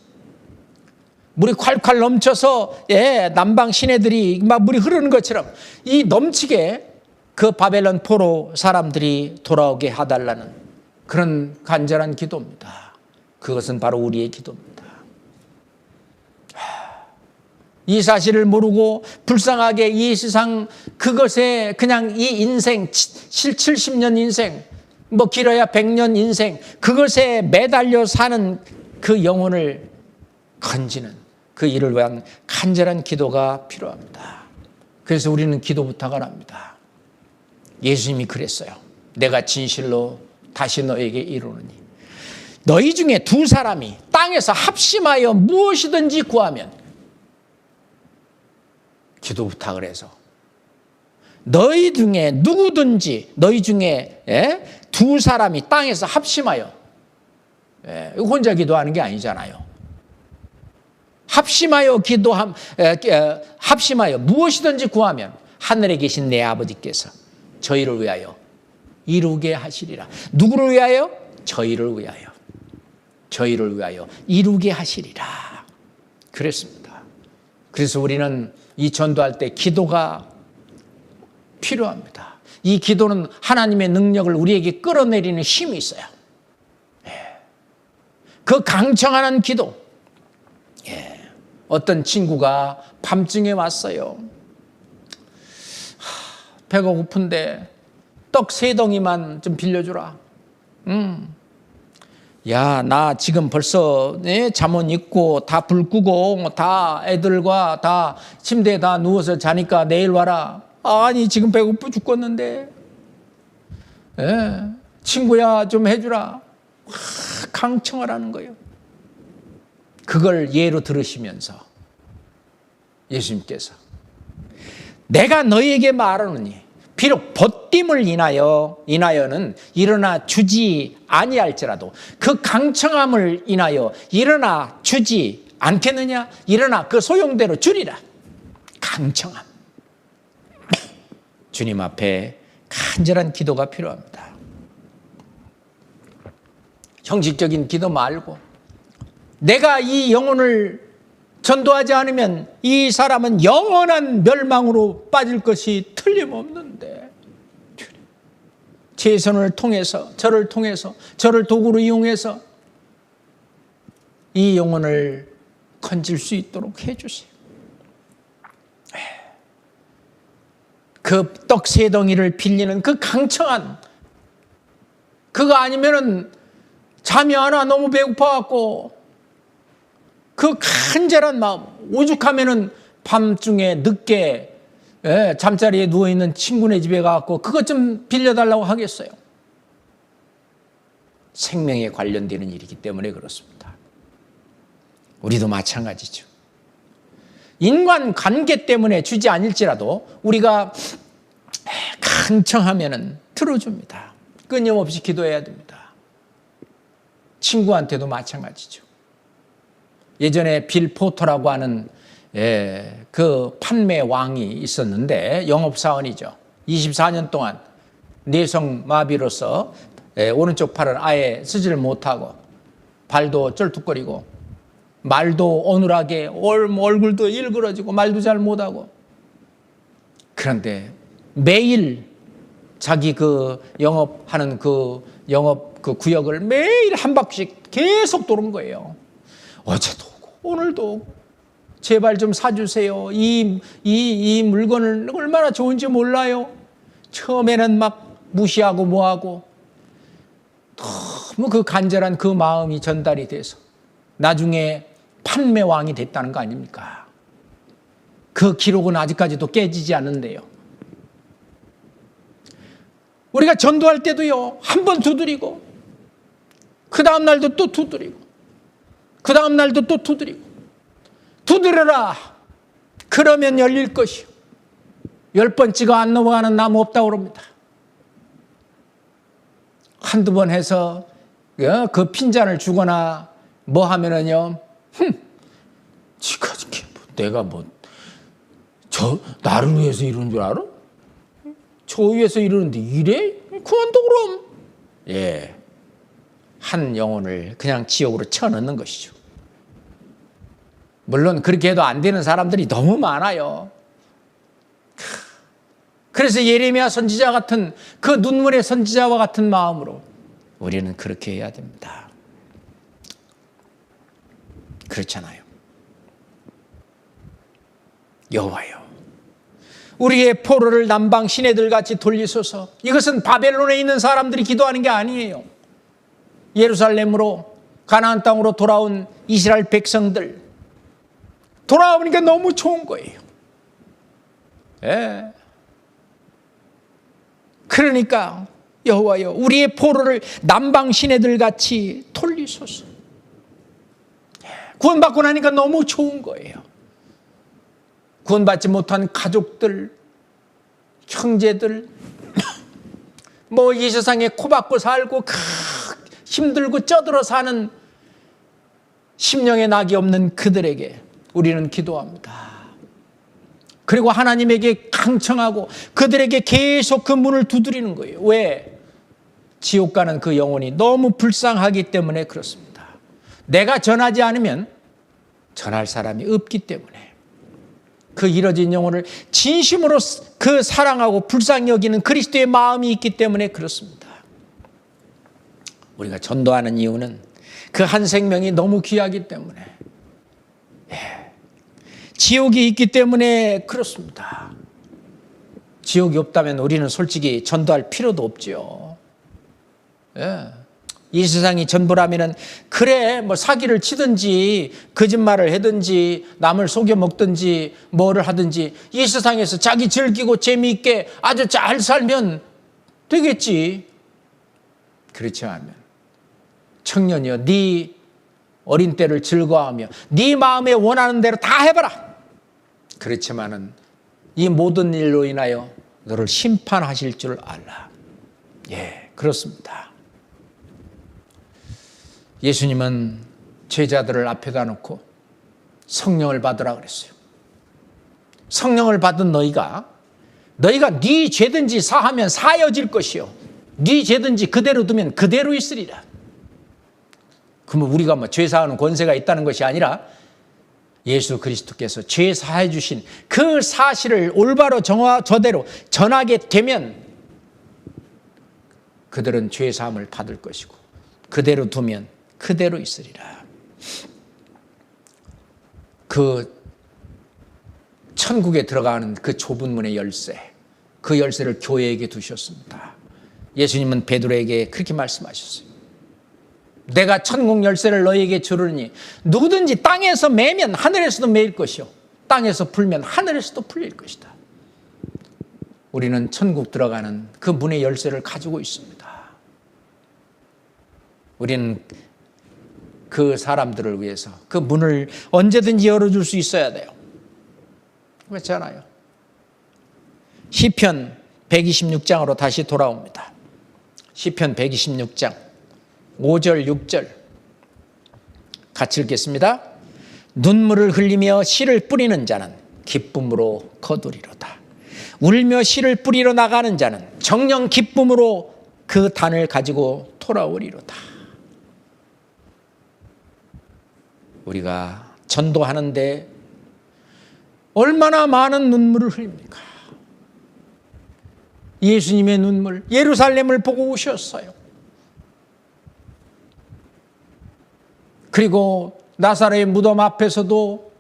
물이 콸콸 넘쳐서 남방 시내들이 막 물이 흐르는 것처럼 이 넘치게 그 바벨론 포로 사람들이 돌아오게 해달라는 그런 간절한 기도입니다. 그것은 바로 우리의 기도입니다. 이 사실을 모르고 불쌍하게 이 세상 그것에 그냥 이 인생 70년 인생 뭐 길어야 100년 인생 그것에 매달려 사는 그 영혼을 건지는 그 일을 위한 간절한 기도가 필요합니다. 그래서 우리는 기도 부탁을 합니다. 예수님이 그랬어요. 내가 진실로 다시 너에게 이르노니 너희 중에 두 사람이 땅에서 합심하여 무엇이든지 구하면, 기도 부탁을 해서 너희 중에 누구든지, 너희 중에 두 사람이 땅에서 합심하여, 혼자 기도하는 게 아니잖아요. 합심하여 무엇이든지 구하면 하늘에 계신 내 아버지께서 저희를 위하여 이루게 하시리라. 누구를 위하여? 저희를 위하여. 저희를 위하여 이루게 하시리라. 그랬습니다. 그래서 우리는 이 전도할 때 기도가 필요합니다. 이 기도는 하나님의 능력을 우리에게 끌어내리는 힘이 있어요. 그 강청하는 기도. 어떤 친구가 밤중에 왔어요. 배가 고픈데 떡 3덩이만 좀 빌려주라. 야, 나 지금 벌써 잠옷 입고 다 불 끄고 다 애들과 다 침대에 다 누워서 자니까 내일 와라. 아니, 지금 배고파 죽겠는데. 친구야, 좀 해주라. 강청을 하는 거예요. 그걸 예로 들으시면서 예수님께서 내가 너희에게 말하노니 비록 벗김을 인하여는 일어나 주지 아니할지라도 그 강청함을 인하여 일어나 주지 않겠느냐? 일어나 그 소용대로 주리라. 강청함. 주님 앞에 간절한 기도가 필요합니다. 형식적인 기도 말고 내가 이 영혼을 전도하지 않으면 이 사람은 영원한 멸망으로 빠질 것이 틀림없는데 제 손을 통해서 저를 도구로 이용해서 이 영혼을 건질 수 있도록 해주세요. 그 떡 3덩이를 빌리는 그 강청한, 그거 아니면은 잠이 안 와. 너무 배고파갖고 그 간절한 마음, 오죽하면은 밤중에 늦게 잠자리에 누워있는 친구네 집에 가서 그것 좀 빌려달라고 하겠어요. 생명에 관련되는 일이기 때문에 그렇습니다. 우리도 마찬가지죠. 인간 관계 때문에 주지 않을지라도 우리가 강청하면은 들어줍니다. 끊임없이 기도해야 됩니다. 친구한테도 마찬가지죠. 예전에 빌 포터라고 하는 그 판매 왕이 있었는데 영업사원이죠. 24년 동안 뇌성마비로서 오른쪽 팔을 아예 쓰지를 못하고 발도 쩔뚝거리고 말도 어눌하게 얼굴도 일그러지고 말도 잘 못하고, 그런데 매일 자기 그 영업하는 그 영업 그 구역을 매일 한 바퀴씩 계속 도는 거예요. 어제도 오고 오늘도 오고 제발 좀 사주세요. 이 물건을 얼마나 좋은지 몰라요. 처음에는 막 무시하고 뭐하고 너무 그 간절한 그 마음이 전달이 돼서 나중에 판매왕이 됐다는 거 아닙니까? 그 기록은 아직까지도 깨지지 않는데요. 우리가 전도할 때도요, 한 번 두드리고 그 다음 날도 또 두드리고 그 다음 날도 또 두드리고, 두드려라 그러면 열릴 것이요 10번 찍어 안 넘어가는 나무 없다고 그럽니다. 한두 번 해서 그 핀잔을 주거나 뭐 하면은요, 지금까지 내가 나를 위해서 이러는 줄 알아? 저 위해서 이러는데 이래? 그만둬 그럼. 한 영혼을 그냥 지옥으로 쳐넣는 것이죠. 물론 그렇게 해도 안 되는 사람들이 너무 많아요. 그래서 예레미야 선지자 같은 그 눈물의 선지자와 같은 마음으로 우리는 그렇게 해야 됩니다. 그렇잖아요. 여호와여, 우리의 포로를 남방 시내들같이 돌리소서. 이것은 바벨론에 있는 사람들이 기도하는 게 아니에요. 예루살렘으로 가나안 땅으로 돌아온 이스라엘 백성들 돌아오니까 너무 좋은 거예요. 그러니까 여호와여, 우리의 포로를 남방 시내들같이 돌리소서. 구원받고 나니까 너무 좋은 거예요. 구원받지 못한 가족들, 형제들, 뭐 이 세상에 코박고 살고 힘들고 쪄들어 사는 심령의 낙이 없는 그들에게 우리는 기도합니다. 그리고 하나님에게 강청하고 그들에게 계속 그 문을 두드리는 거예요. 왜? 지옥 가는 그 영혼이 너무 불쌍하기 때문에 그렇습니다. 내가 전하지 않으면 전할 사람이 없기 때문에 그 잃어진 영혼을 진심으로 그 사랑하고 불쌍히 여기는 그리스도의 마음이 있기 때문에 그렇습니다. 우리가 전도하는 이유는 그 한 생명이 너무 귀하기 때문에, 지옥이 있기 때문에 그렇습니다. 지옥이 없다면 우리는 솔직히 전도할 필요도 없죠. 이 세상이 전부라면은 그래 뭐 사기를 치든지 거짓말을 하든지 남을 속여 먹든지 뭐를 하든지 이 세상에서 자기 즐기고 재미있게 아주 잘 살면 되겠지. 그렇지 않으면 청년이여 네 어린 때를 즐거워하며 네 마음에 원하는 대로 다 해봐라. 그렇지만은 이 모든 일로 인하여 너를 심판하실 줄 알라. 그렇습니다. 예수님은 제자들을 앞에다 놓고 성령을 받으라 그랬어요. 성령을 받은 너희가 네 죄든지 사하면 사여질 것이요 네 죄든지 그대로 두면 그대로 있으리라. 그러면 우리가 뭐 죄 사하는 권세가 있다는 것이 아니라 예수 그리스도께서 죄 사해 주신 그 사실을 올바로 저대로 전하게 되면 그들은 죄 사함을 받을 것이고 그대로 두면 그대로 있으리라. 그 천국에 들어가는 그 좁은 문의 열쇠, 그 열쇠를 교회에게 두셨습니다. 예수님은 베드로에게 그렇게 말씀하셨어요. 내가 천국 열쇠를 너희에게 주르니 누구든지 땅에서 매면 하늘에서도 매일 것이요 땅에서 풀면 하늘에서도 풀릴 것이다. 우리는 천국 들어가는 그 문의 열쇠를 가지고 있습니다. 우리는 그 사람들을 위해서 그 문을 언제든지 열어줄 수 있어야 돼요. 그렇잖아요. 시편 126장으로 다시 돌아옵니다. 시편 126장 5절 6절 같이 읽겠습니다. 눈물을 흘리며 씨를 뿌리는 자는 기쁨으로 거두리로다. 울며 씨를 뿌리러 나가는 자는 정녕 기쁨으로 그 단을 가지고 돌아오리로다. 우리가 전도하는데 얼마나 많은 눈물을 흘립니까? 예수님의 눈물, 예루살렘을 보고 오셨어요. 그리고 나사렛의 무덤 앞에서도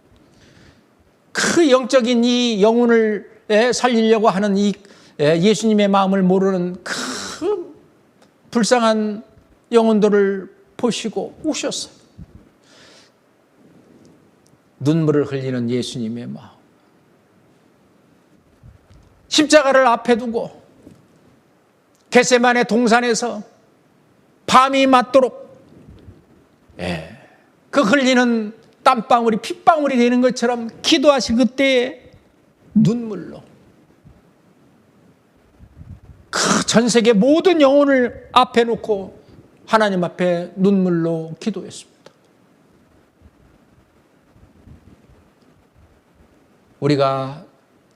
그 영적인 이 영혼을 살리려고 하는 이 예수님의 마음을 모르는 그 불쌍한 영혼들을 보시고 우셨어요. 눈물을 흘리는 예수님의 마음. 십자가를 앞에 두고 겟세마네 동산에서 밤이 맞도록 그 흘리는 땀방울이 핏방울이 되는 것처럼 기도하실 그때의 눈물로 그 전 세계 모든 영혼을 앞에 놓고 하나님 앞에 눈물로 기도했습니다. 우리가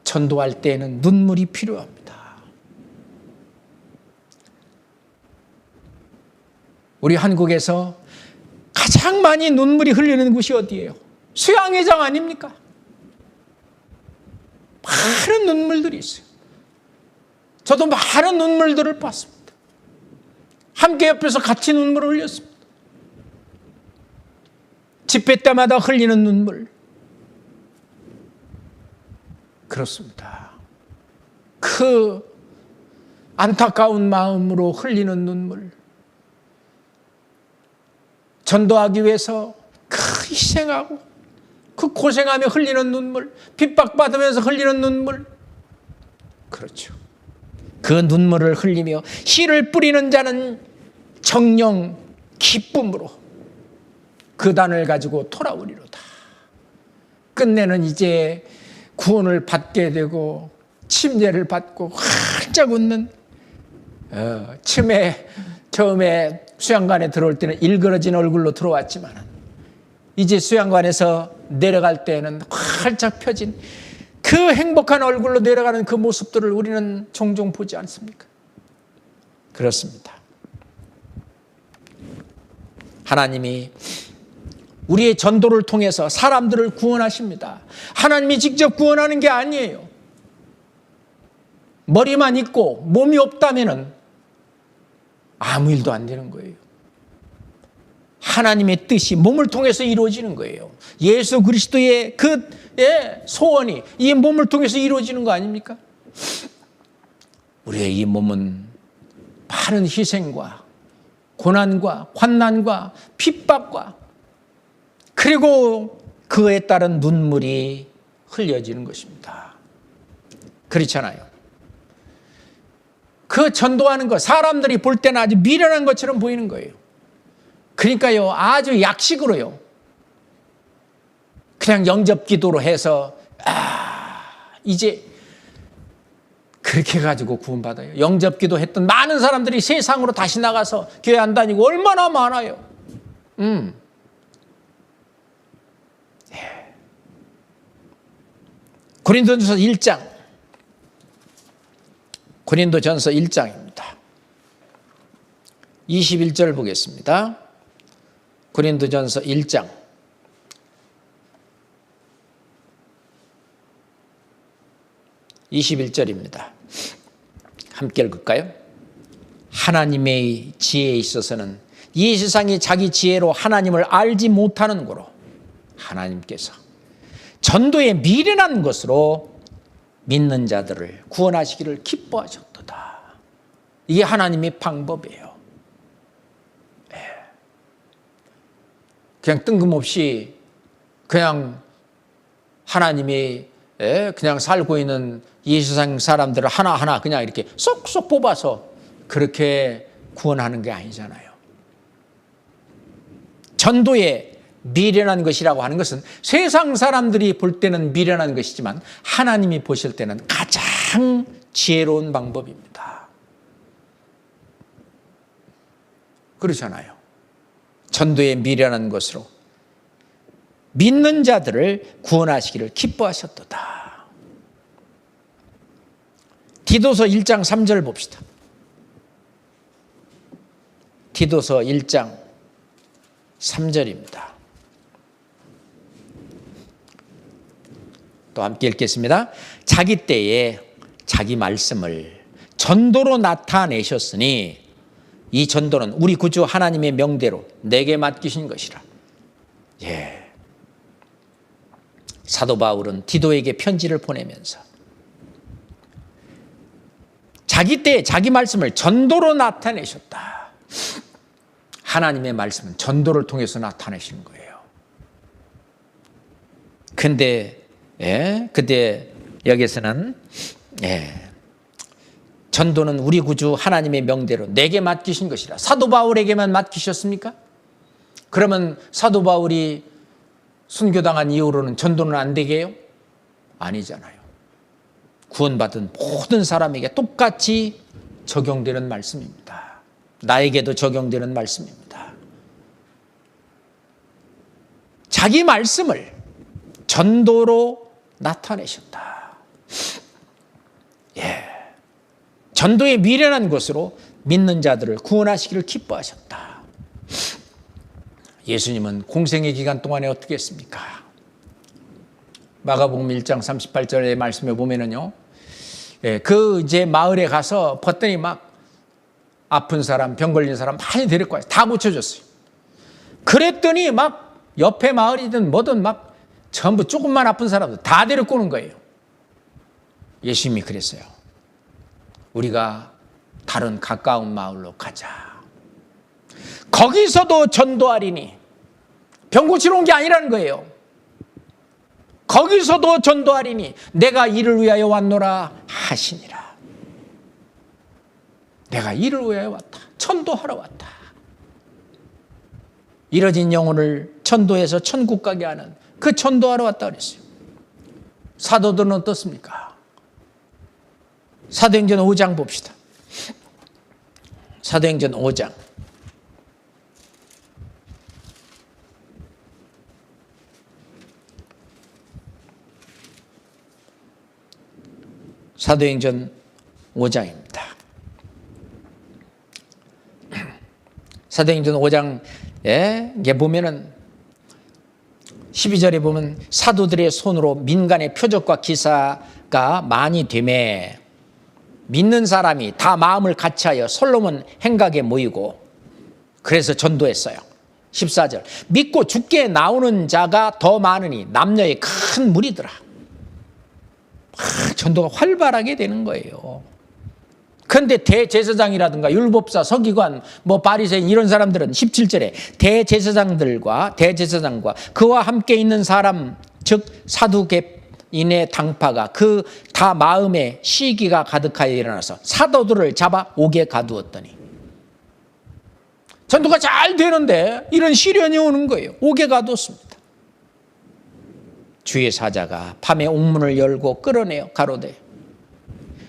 전도할 때에는 눈물이 필요합니다. 우리 한국에서 가장 많이 눈물이 흘리는 곳이 어디예요? 수양회장 아닙니까? 많은 눈물들이 있어요. 저도 많은 눈물들을 봤습니다. 함께 옆에서 같이 눈물을 흘렸습니다. 집회 때마다 흘리는 눈물. 그렇습니다. 그 안타까운 마음으로 흘리는 눈물. 전도하기 위해서 그 희생하고 그 고생하며 흘리는 눈물, 핍박받으면서 흘리는 눈물. 그렇죠. 그 눈물을 흘리며 씨를 뿌리는 자는 정녕 기쁨으로 그 단을 가지고 돌아오리로다. 끝내는 이제 구원을 받게 되고 침례를 받고 활짝 웃는 처음에 수양관에 들어올 때는 일그러진 얼굴로 들어왔지만 이제 수양관에서 내려갈 때에는 활짝 펴진 그 행복한 얼굴로 내려가는 그 모습들을 우리는 종종 보지 않습니까? 그렇습니다. 하나님이 우리의 전도를 통해서 사람들을 구원하십니다. 하나님이 직접 구원하는 게 아니에요. 머리만 있고 몸이 없다면 아무 일도 안 되는 거예요. 하나님의 뜻이 몸을 통해서 이루어지는 거예요. 예수 그리스도의 그 소원이 이 몸을 통해서 이루어지는 거 아닙니까? 우리의 이 몸은 많은 희생과 고난과 환난과 핍박과 그리고 그에 따른 눈물이 흘려지는 것입니다. 그렇잖아요. 그 전도하는 것, 사람들이 볼 때는 아주 미련한 것처럼 보이는 거예요. 그러니까요, 아주 약식으로요, 그냥 영접 기도로 해서 이제 그렇게 가지고 구원받아요. 영접 기도 했던 많은 사람들이 세상으로 다시 나가서 교회 안 다니고 얼마나 많아요. 고린도전서 1장, 고린도전서 1장입니다. 21절 보겠습니다. 고린도전서 1장 21절입니다. 함께 읽을까요? 하나님의 지혜에 있어서는 이 세상이 자기 지혜로 하나님을 알지 못하는 거로 하나님께서 전도에 미련한 것으로 믿는 자들을 구원하시기를 기뻐하셨도다. 이게 하나님의 방법이에요. 그냥 뜬금없이 그냥 하나님이 그냥 살고 있는 이 세상 사람들을 하나하나 그냥 이렇게 쏙쏙 뽑아서 그렇게 구원하는 게 아니잖아요. 전도에 미련한 것이라고 하는 것은 세상 사람들이 볼 때는 미련한 것이지만 하나님이 보실 때는 가장 지혜로운 방법입니다. 그렇잖아요. 전도에 미련한 것으로 믿는 자들을 구원하시기를 기뻐하셨도다. 디도서 1장 3절 봅시다. 디도서 1장 3절입니다. 또 함께 읽겠습니다. 자기 때에 자기 말씀을 전도로 나타내셨으니 이 전도는 우리 구주 하나님의 명대로 내게 맡기신 것이라. 사도 바울은 디도에게 편지를 보내면서 자기 때에 자기 말씀을 전도로 나타내셨다. 하나님의 말씀은 전도를 통해서 나타내시는 거예요. 근데 여기서는 전도는 우리 구주 하나님의 명대로 내게 맡기신 것이라. 사도 바울에게만 맡기셨습니까? 그러면 사도 바울이 순교당한 이후로는 전도는 안 되게 해요? 아니잖아요. 구원받은 모든 사람에게 똑같이 적용되는 말씀입니다. 나에게도 적용되는 말씀입니다. 자기 말씀을 전도로 나타내셨다. 전도에 미련한 것으로 믿는 자들을 구원하시기를 기뻐하셨다. 예수님은 공생의 기간 동안에 어떻게 했습니까? 마가복음 1장 38절의 말씀에 보면은요, 그 이제 마을에 가서 봤더니 막 아픈 사람, 병 걸린 사람 많이 데리고 와서 다 고쳐줬어요. 그랬더니 막 옆에 마을이든 뭐든 막 전부 조금만 아픈 사람들 다 데리고 오는 거예요. 예수님이 그랬어요. 우리가 다른 가까운 마을로 가자. 거기서도 전도하리니, 병 고치러 온 게 아니라는 거예요. 거기서도 전도하리니 내가 이를 위하여 왔노라 하시니라. 내가 이를 위하여 왔다. 전도하러 왔다. 이뤄진 영혼을 전도해서 천국 가게 하는 그 전도하러 왔다 그랬어요. 사도들은 어떻습니까? 사도행전 5장 봅시다. 사도행전 5장 사도행전 5장입니다. 사도행전 5장에 이게 보면은 12절에 보면 사도들의 손으로 민간의 표적과 기사가 많이 되매 믿는 사람이 다 마음을 같이하여 솔로몬 행각에 모이고 그래서 전도했어요. 14절 믿고 죽게 나오는 자가 더 많으니 남녀의 큰 무리더라. 전도가 활발하게 되는 거예요. 그런데 대제사장이라든가 율법사, 서기관, 바리새인 이런 사람들은 17절에 대제사장과 그와 함께 있는 사람 즉 사두개인의 당파가 그 다 마음에 시기가 가득하여 일어나서 사도들을 잡아 옥에 가두었더니 전도가 잘 되는데 이런 시련이 오는 거예요. 옥에 가두었습니다. 주의 사자가 밤에 옥문을 열고 끌어내어 가로되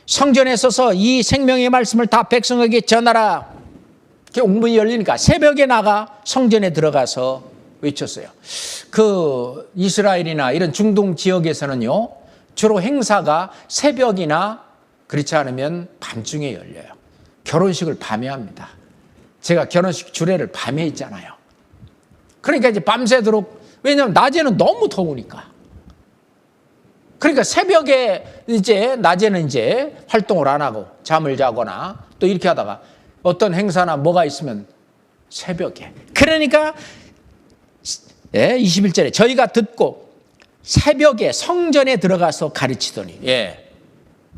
성전에 서서 이 생명의 말씀을 다 백성에게 전하라. 이렇게 옥문이 열리니까 새벽에 나가 성전에 들어가서 외쳤어요. 그 이스라엘이나 이런 중동 지역에서는요 주로 행사가 새벽이나 그렇지 않으면 밤중에 열려요. 결혼식을 밤에 합니다. 제가 결혼식 주례를 밤에 했잖아요. 그러니까 이제 밤새도록, 왜냐하면 낮에는 너무 더우니까. 그러니까 새벽에 이제 낮에는 이제 활동을 안 하고 잠을 자거나 또 이렇게 하다가 어떤 행사나 뭐가 있으면 새벽에. 그러니까 21절에 저희가 듣고 새벽에 성전에 들어가서 가르치더니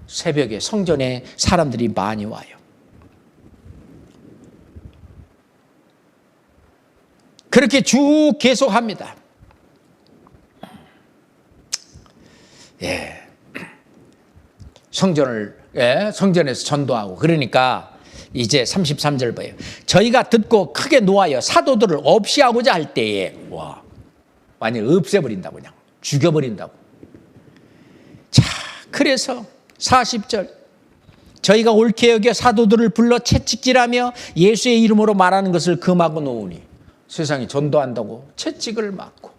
새벽에 성전에 사람들이 많이 와요. 그렇게 쭉 계속합니다. 성전에서 전도하고 그러니까 이제 33절 봐요. 저희가 듣고 크게 노하여 사도들을 없이 하고자 할 때에 완전히 없애버린다고 그냥 죽여버린다고. 자, 그래서 40절 저희가 옳게 여겨 사도들을 불러 채찍질하며 예수의 이름으로 말하는 것을 금하고 놓으니 세상에 전도한다고 채찍을 맞고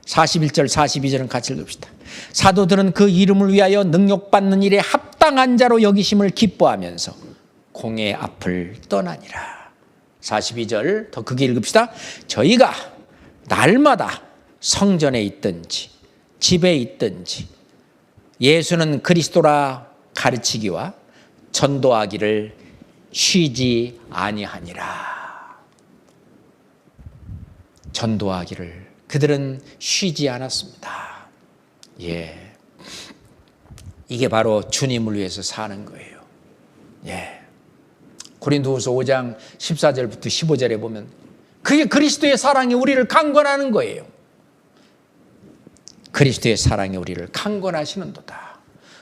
41절 42절은 같이 읽읍시다. 사도들은 그 이름을 위하여 능력받는 일에 합당한 자로 여기심을 기뻐하면서 공의 앞을 떠나니라. 42절 더 크게 읽읍시다. 저희가 날마다 성전에 있든지 집에 있든지 예수는 그리스도라 가르치기와 전도하기를 쉬지 아니하니라. 전도하기를 그들은 쉬지 않았습니다. 이게 바로 주님을 위해서 사는 거예요. 고린도후서 5장 14절부터 15절에 보면 그게 그리스도의 사랑이 우리를 강권하는 거예요. 그리스도의 사랑이 우리를 강권하시는도다.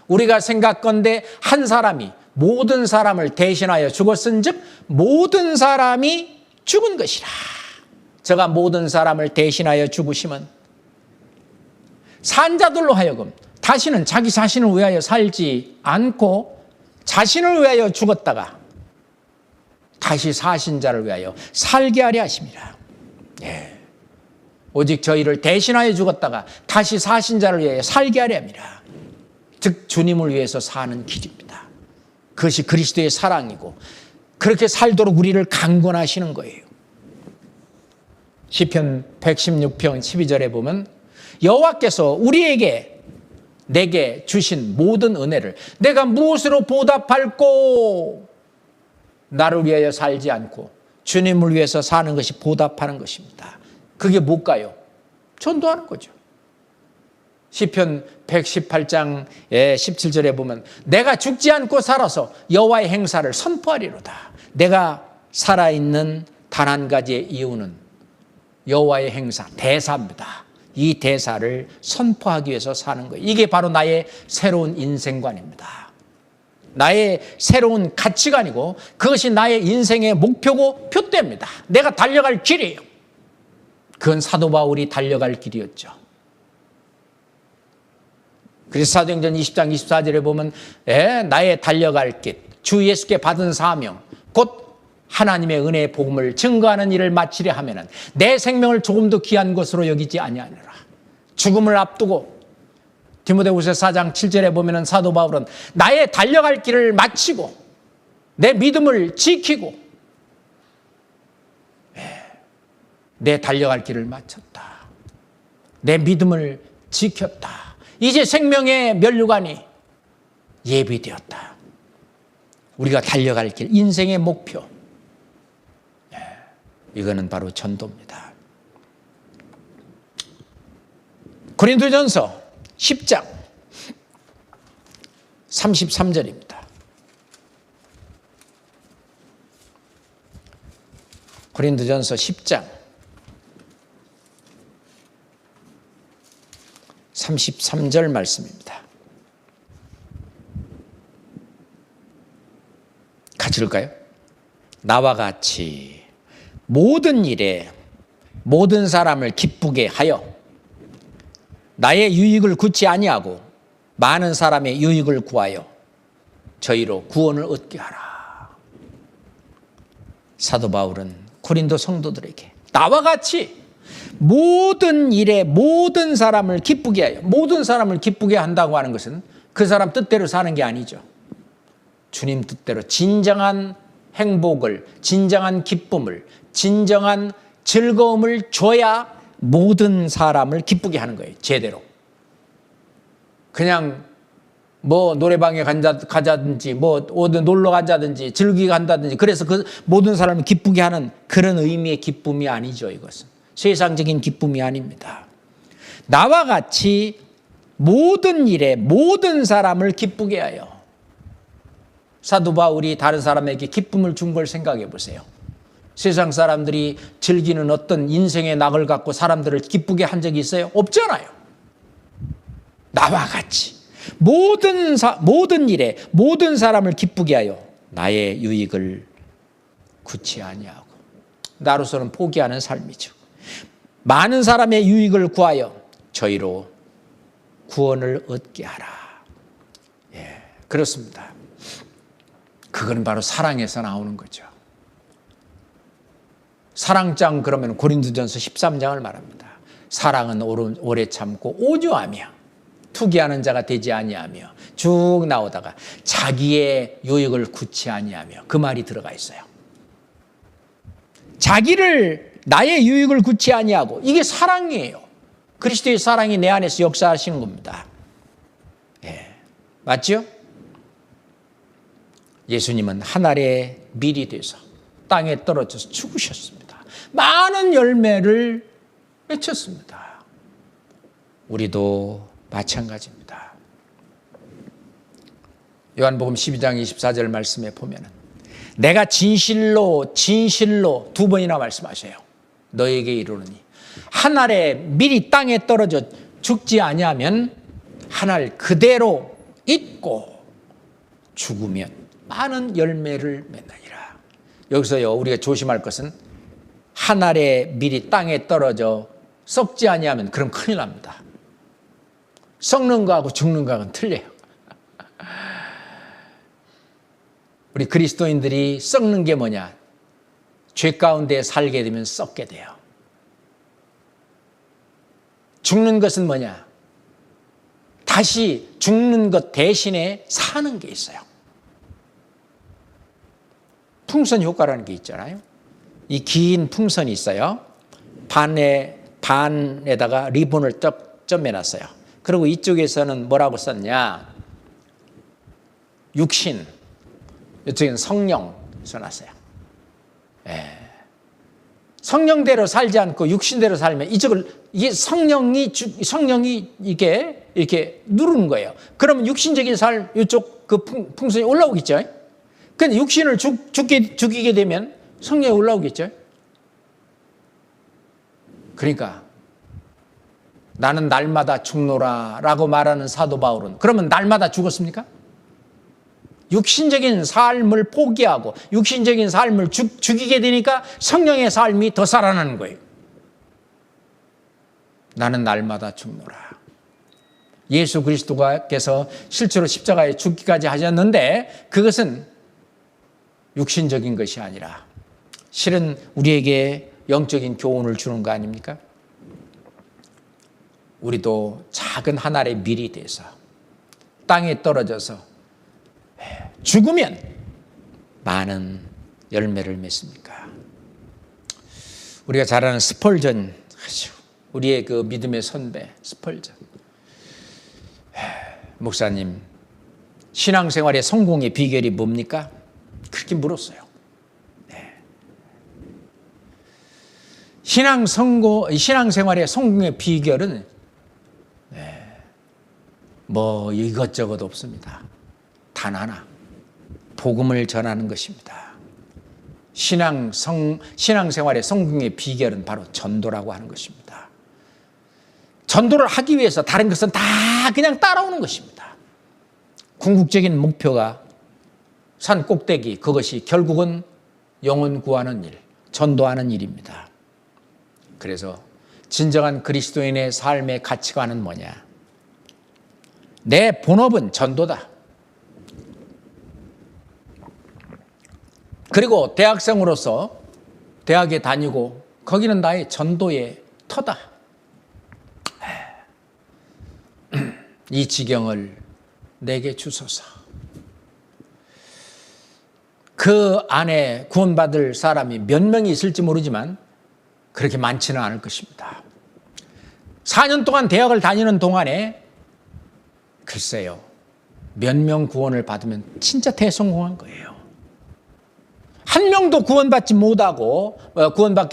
우리가 생각건대 한 사람이 모든 사람을 대신하여 죽었은즉 모든 사람이 죽은 것이라. 저가 모든 사람을 대신하여 죽으심은 산자들로 하여금 다시는 자기 자신을 위하여 살지 않고 자신을 위하여 죽었다가 다시 사신 자를 위하여 살게 하려 하심이라. 오직 저희를 대신하여 죽었다가 다시 사신 자를 위하여 살게 하려 함이라. 즉 주님을 위해서 사는 길입니다. 그것이 그리스도의 사랑이고 그렇게 살도록 우리를 강권하시는 거예요. 시편 116편 12절에 보면 여호와께서 우리에게 내게 주신 모든 은혜를 내가 무엇으로 보답할꼬? 나를 위하여 살지 않고 주님을 위해서 사는 것이 보답하는 것입니다. 그게 뭘까요? 전도하는 거죠. 시편 118장 17절에 보면 내가 죽지 않고 살아서 여호와의 행사를 선포하리로다. 내가 살아있는 단 한 가지의 이유는 여호와의 행사, 대사입니다. 이 대사를 선포하기 위해서 사는 거예요. 이게 바로 나의 새로운 인생관입니다. 나의 새로운 가치관이고 그것이 나의 인생의 목표고 표대입니다. 내가 달려갈 길이에요. 그건 사도 바울이 달려갈 길이었죠. 그래서 사도행전 20장 24절에 보면 나의 달려갈 길, 주 예수께 받은 사명, 곧 하나님의 은혜의 복음을 증거하는 일을 마치려 하면은 내 생명을 조금도 귀한 것으로 여기지 아니하노라. 죽음을 앞두고 디모데후서 4장 7절에 보면은 사도 바울은 나의 달려갈 길을 마치고 내 믿음을 지키고 내 달려갈 길을 마쳤다. 내 믿음을 지켰다. 이제 생명의 면류관이 예비되었다. 우리가 달려갈 길, 인생의 목표. 이거는 바로 전도입니다. 고린도전서 10장 33절입니다. 고린도전서 10장 33절 말씀입니다. 같이 읽을까요? 나와 같이 모든 일에 모든 사람을 기쁘게 하여 나의 유익을 구치 아니하고 많은 사람의 유익을 구하여 저희로 구원을 얻게 하라. 사도 바울은 고린도 성도들에게 나와 같이 모든 일에 모든 사람을 기쁘게 하여, 모든 사람을 기쁘게 한다고 하는 것은 그 사람 뜻대로 사는 게 아니죠. 주님 뜻대로 진정한 행복을, 진정한 기쁨을, 진정한 즐거움을 줘야 모든 사람을 기쁘게 하는 거예요. 제대로. 그냥 뭐 노래방에 가자든지 뭐 어디 놀러 가자든지 즐기게 한다든지 그래서 그 모든 사람을 기쁘게 하는 그런 의미의 기쁨이 아니죠. 이것은 세상적인 기쁨이 아닙니다. 나와 같이 모든 일에 모든 사람을 기쁘게 하여. 사도 바울이 다른 사람에게 기쁨을 준 걸 생각해 보세요. 세상 사람들이 즐기는 어떤 인생의 낙을 갖고 사람들을 기쁘게 한 적이 있어요? 없잖아요. 나와 같이 모든 일에 모든 사람을 기쁘게 하여 나의 유익을 구치 아니하고 나로서는 포기하는 삶이죠. 많은 사람의 유익을 구하여 저희로 구원을 얻게 하라. 예, 그렇습니다. 그건 바로 사랑에서 나오는 거죠. 사랑장 그러면 고린도전서 13장을 말합니다. 사랑은 오래 참고 온유하며 투기하는 자가 되지 아니하며 쭉 나오다가 자기의 유익을 구치 아니하며 그 말이 들어가 있어요. 나의 유익을 구치 아니하고 이게 사랑이에요. 그리스도의 사랑이 내 안에서 역사하시는 겁니다. 예, 맞죠? 예수님은 하늘의 밀이 돼서 땅에 떨어져서 죽으셨습니다. 많은 열매를 맺혔습니다. 우리도 마찬가지입니다. 요한복음 12장 24절 말씀에 보면은 내가 진실로 두 번이나 말씀하셔요. 너에게 이르노니 한 알의 밀이 땅에 떨어져 죽지 아니하면 한 알 그대로 있고 죽으면 많은 열매를 맺느니라. 여기서요 우리가 조심할 것은 한 알의 밀이 땅에 떨어져 썩지 아니하면 그럼 큰일 납니다. 썩는 거하고 죽는 거하고는 틀려요. 우리 그리스도인들이 썩는 게 뭐냐? 죄 가운데 살게 되면 썩게 돼요. 죽는 것은 뭐냐? 다시 죽는 것 대신에 사는 게 있어요. 풍선 효과라는 게 있잖아요. 이 긴 풍선이 있어요. 반에다가 리본을 점해놨어요. 그리고 이쪽에서는 뭐라고 썼냐? 육신, 이쪽에는 성령 써놨어요. 예. 성령대로 살지 않고 육신대로 살면 이게 성령이 이렇게 누르는 거예요. 그러면 육신적인 삶 이쪽 그 풍선이 올라오겠죠. 근데 육신을 죽이게 되면 성령이 올라오겠죠. 그러니까 나는 날마다 죽노라라고 말하는 사도 바울은 그러면 날마다 죽었습니까? 육신적인 삶을 포기하고 육신적인 삶을 죽이게 되니까 성령의 삶이 더 살아나는 거예요. 나는 날마다 죽노라. 예수 그리스도께서 실제로 십자가에 죽기까지 하셨는데 그것은 육신적인 것이 아니라 실은 우리에게 영적인 교훈을 주는 거 아닙니까? 우리도 작은 한 알의 밀이 돼서 땅에 떨어져서 죽으면 많은 열매를 맺습니까? 우리가 잘 아는 스펄전, 우리의 그 믿음의 선배 스펄전 목사님, 신앙생활의 성공의 비결이 뭡니까? 그렇게 물었어요. 신앙생활의 성공의 비결은 뭐 이것저것 없습니다. 단 하나, 복음을 전하는 것입니다. 신앙생활의 성공의 비결은 바로 전도라고 하는 것입니다. 전도를 하기 위해서 다른 것은 다 그냥 따라오는 것입니다. 궁극적인 목표가 산 꼭대기, 그것이 결국은 영혼 구하는 일, 전도하는 일입니다. 그래서 진정한 그리스도인의 삶의 가치관은 뭐냐? 내 본업은 전도다. 그리고 대학생으로서 대학에 다니고 거기는 나의 전도의 터다. 이 지경을 내게 주소서. 그 안에 구원받을 사람이 몇 명이 있을지 모르지만 그렇게 많지는 않을 것입니다. 4년 동안 대학을 다니는 동안에 글쎄요, 몇 명 구원을 받으면 진짜 대성공한 거예요. 한 명도 구원받게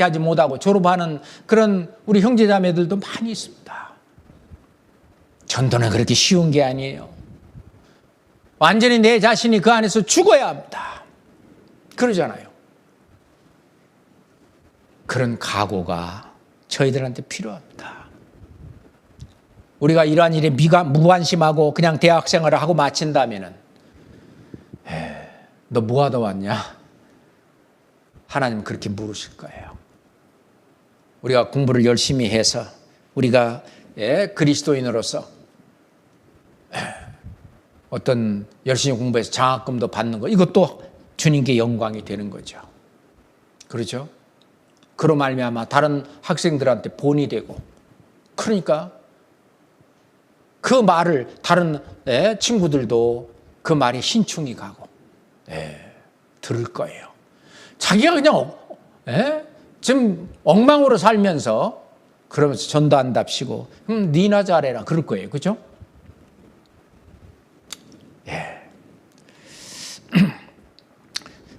하지 못하고 졸업하는 그런 우리 형제자매들도 많이 있습니다. 전도는 그렇게 쉬운 게 아니에요. 완전히 내 자신이 그 안에서 죽어야 합니다. 그러잖아요. 그런 각오가 저희들한테 필요합니다. 우리가 이러한 일에 무관심하고 그냥 대학생활을 하고 마친다면 너 뭐하다 왔냐? 하나님 그렇게 물으실 거예요. 우리가 공부를 열심히 해서 우리가 그리스도인으로서 어떤 열심히 공부해서 장학금도 받는 거, 이것도 주님께 영광이 되는 거죠. 그렇죠? 그로 말미암아 다른 학생들한테 본이 되고, 그러니까 그 말을 다른 친구들도 그 말에 신중히 가고 들을 거예요. 자기가 그냥 지금 엉망으로 살면서 그러면서 전도한답시고 니나 잘해라 그럴 거예요. 그렇죠?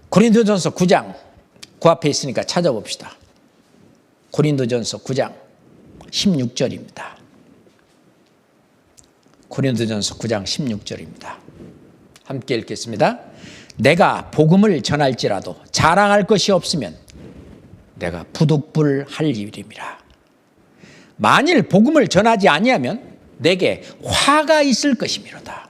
고린도전서 9장 그 앞에 있으니까 찾아봅시다. 고린도전서 9장 16절입니다. 고린도전서 9장 16절입니다. 함께 읽겠습니다. 내가 복음을 전할지라도 자랑할 것이 없으면 내가 부득불할 일임이라. 만일 복음을 전하지 아니하면 내게 화가 있을 것이미로다.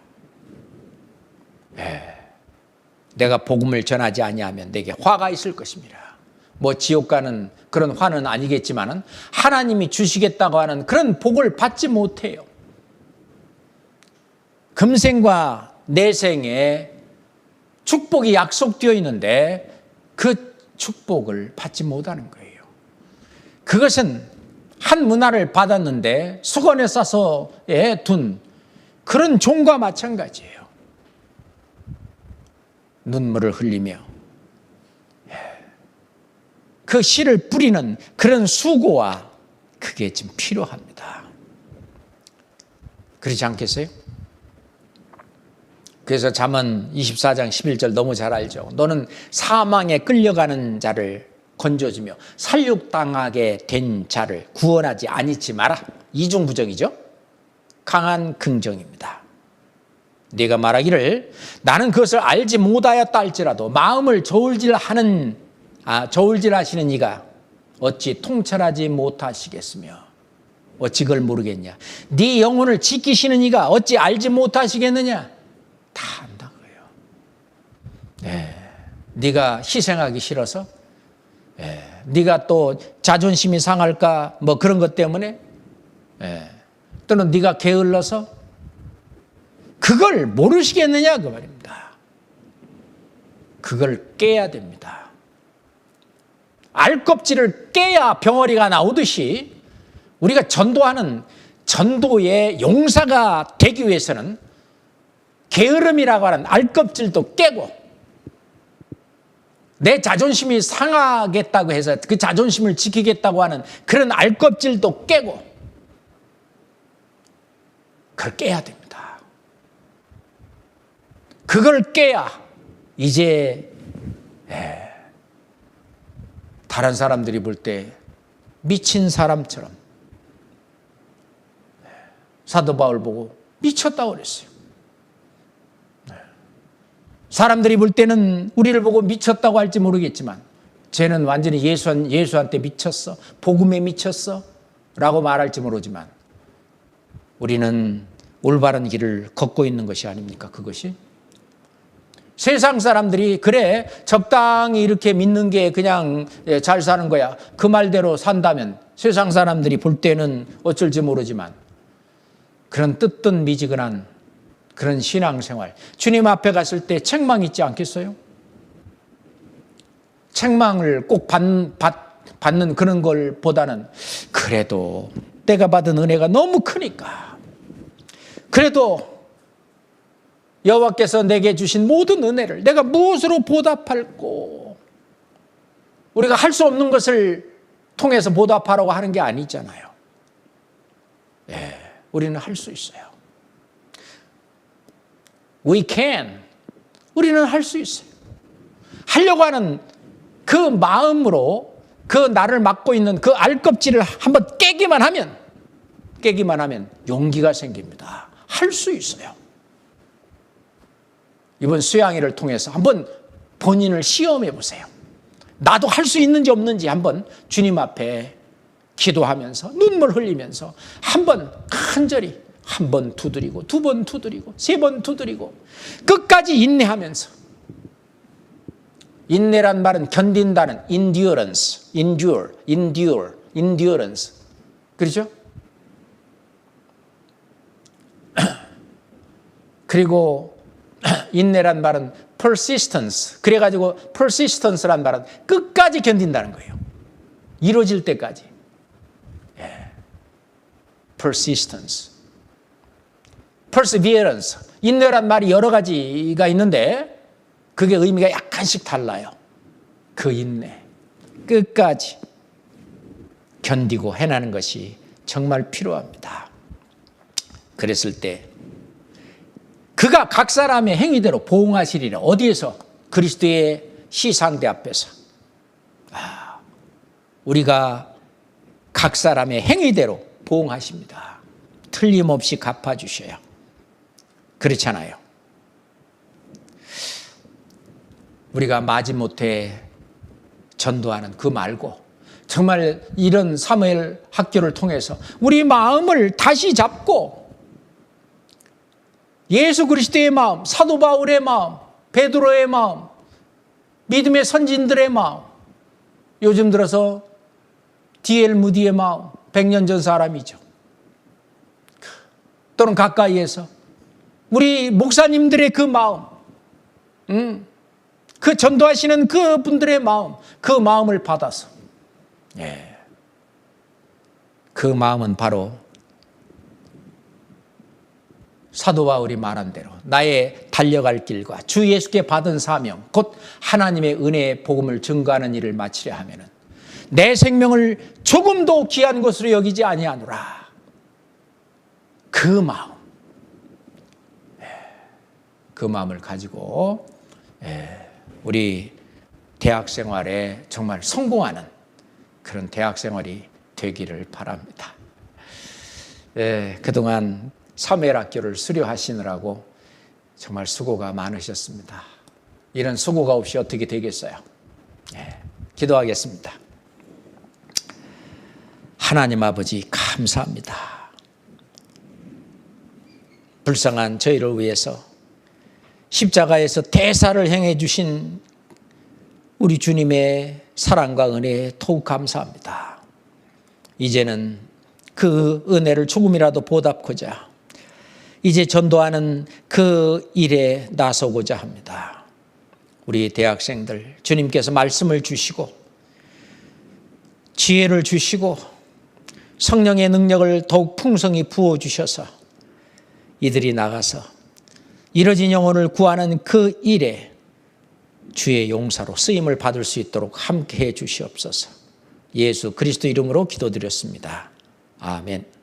내가 복음을 전하지 아니하면 내게 화가 있을 것입니다. 뭐 지옥 가는 그런 화는 아니겠지만은 하나님이 주시겠다고 하는 그런 복을 받지 못해요. 금생과 내생에 축복이 약속되어 있는데 그 축복을 받지 못하는 거예요. 그것은 한 문화를 받았는데 수건에 싸서 둔 그런 종과 마찬가지예요. 눈물을 흘리며 그 씨를 뿌리는 그런 수고와 그게 지금 필요합니다. 그렇지 않겠어요? 그래서 잠언 24장 11절 너무 잘 알죠. 너는 사망에 끌려가는 자를 건져주며 살육당하게 된 자를 구원하지 아니치 마라. 이중부정이죠. 강한 긍정입니다. 네가 말하기를 나는 그것을 알지 못하였다 할지라도 마음을 저울질하시는 이가 어찌 통찰하지 못하시겠으며 어찌 그걸 모르겠냐. 네 영혼을 지키시는 이가 어찌 알지 못하시겠느냐. 다 안다고요. 네가 희생하기 싫어서, 네가 또 자존심이 상할까 뭐 그런 것 때문에, 또는 네가 게을러서 그걸 모르시겠느냐 그 말입니다. 그걸 깨야 됩니다. 알껍질을 깨야 병어리가 나오듯이 우리가 전도하는 전도의 용사가 되기 위해서는 게으름이라고 하는 알껍질도 깨고 내 자존심이 상하겠다고 해서 그 자존심을 지키겠다고 하는 그런 알껍질도 깨고 그걸 깨야 됩니다. 그걸 깨야 이제 다른 사람들이 볼 때 미친 사람처럼 사도 바울 보고 미쳤다고 그랬어요. 사람들이 볼 때는 우리를 보고 미쳤다고 할지 모르겠지만 쟤는 완전히 예수한테 미쳤어, 복음에 미쳤어 라고 말할지 모르지만 우리는 올바른 길을 걷고 있는 것이 아닙니까? 그것이 세상 사람들이 그래 적당히 이렇게 믿는 게 그냥 잘 사는 거야 그 말대로 산다면 세상 사람들이 볼 때는 어쩔지 모르지만 그런 뜨뜻미지근한 그런 신앙생활, 주님 앞에 갔을 때 책망 있지 않겠어요? 책망을 꼭 받는 그런 걸 보다는 그래도 내가 받은 은혜가 너무 크니까 그래도 여호와께서 내게 주신 모든 은혜를 내가 무엇으로 보답할꼬? 우리가 할 수 없는 것을 통해서 보답하라고 하는 게 아니잖아요. 우리는 할 수 있어요. We can. 우리는 할 수 있어요. 하려고 하는 그 마음으로 그 나를 막고 있는 그 알껍질을 한번 깨기만 하면 용기가 생깁니다. 할 수 있어요. 이번 수양회를 통해서 한번 본인을 시험해 보세요. 나도 할 수 있는지 없는지 한번 주님 앞에 기도하면서 눈물 흘리면서 한번 간절히 한 번 두드리고 두 번 두드리고 세 번 두드리고 끝까지 인내하면서 인내란 말은 견딘다는 endurance, endurance 그렇죠? 그리고 인내란 말은 persistence 그래가지고 persistence란 말은 끝까지 견딘다는 거예요. 이루어질 때까지. persistence perseverance 인내란 말이 여러 가지가 있는데 그게 의미가 약간씩 달라요. 그 인내 끝까지 견디고 해나는 것이 정말 필요합니다. 그랬을 때 그가 각 사람의 행위대로 보응하시리라. 어디에서? 그리스도의 시상대 앞에서. 우리가 각 사람의 행위대로 보응하십니다. 틀림없이 갚아주셔요. 그렇잖아요. 우리가 마지못해 전도하는 그 말고 정말 이런 사무엘 학교를 통해서 우리 마음을 다시 잡고 예수 그리스도의 마음, 사도 바울의 마음, 베드로의 마음, 믿음의 선진들의 마음, 요즘 들어서 D.L. 무디의 마음, 100년 전 사람이죠. 또는 가까이에서 우리 목사님들의 그 마음, 그 전도하시는 그 분들의 마음, 그 마음을 받아서 그 마음은 바로 사도 바울이 말한 대로 나의 달려갈 길과 주 예수께 받은 사명 곧 하나님의 은혜의 복음을 증거하는 일을 마치려 하면은 내 생명을 조금도 귀한 것으로 여기지 아니하노라. 그 마음, 그 마음을 가지고 우리 대학 생활에 정말 성공하는 그런 대학 생활이 되기를 바랍니다. 그동안 사무엘 학교를 수료하시느라고 정말 수고가 많으셨습니다. 이런 수고가 없이 어떻게 되겠어요? 기도하겠습니다. 하나님 아버지 감사합니다. 불쌍한 저희를 위해서 십자가에서 대사를 행해 주신 우리 주님의 사랑과 은혜에 더욱 감사합니다. 이제는 그 은혜를 조금이라도 보답하고자 이제 전도하는 그 일에 나서고자 합니다. 우리 대학생들 주님께서 말씀을 주시고 지혜를 주시고 성령의 능력을 더욱 풍성히 부어주셔서 이들이 나가서 잃어진 영혼을 구하는 그 일에 주의 용사로 쓰임을 받을 수 있도록 함께해 주시옵소서. 예수 그리스도 이름으로 기도드렸습니다. 아멘.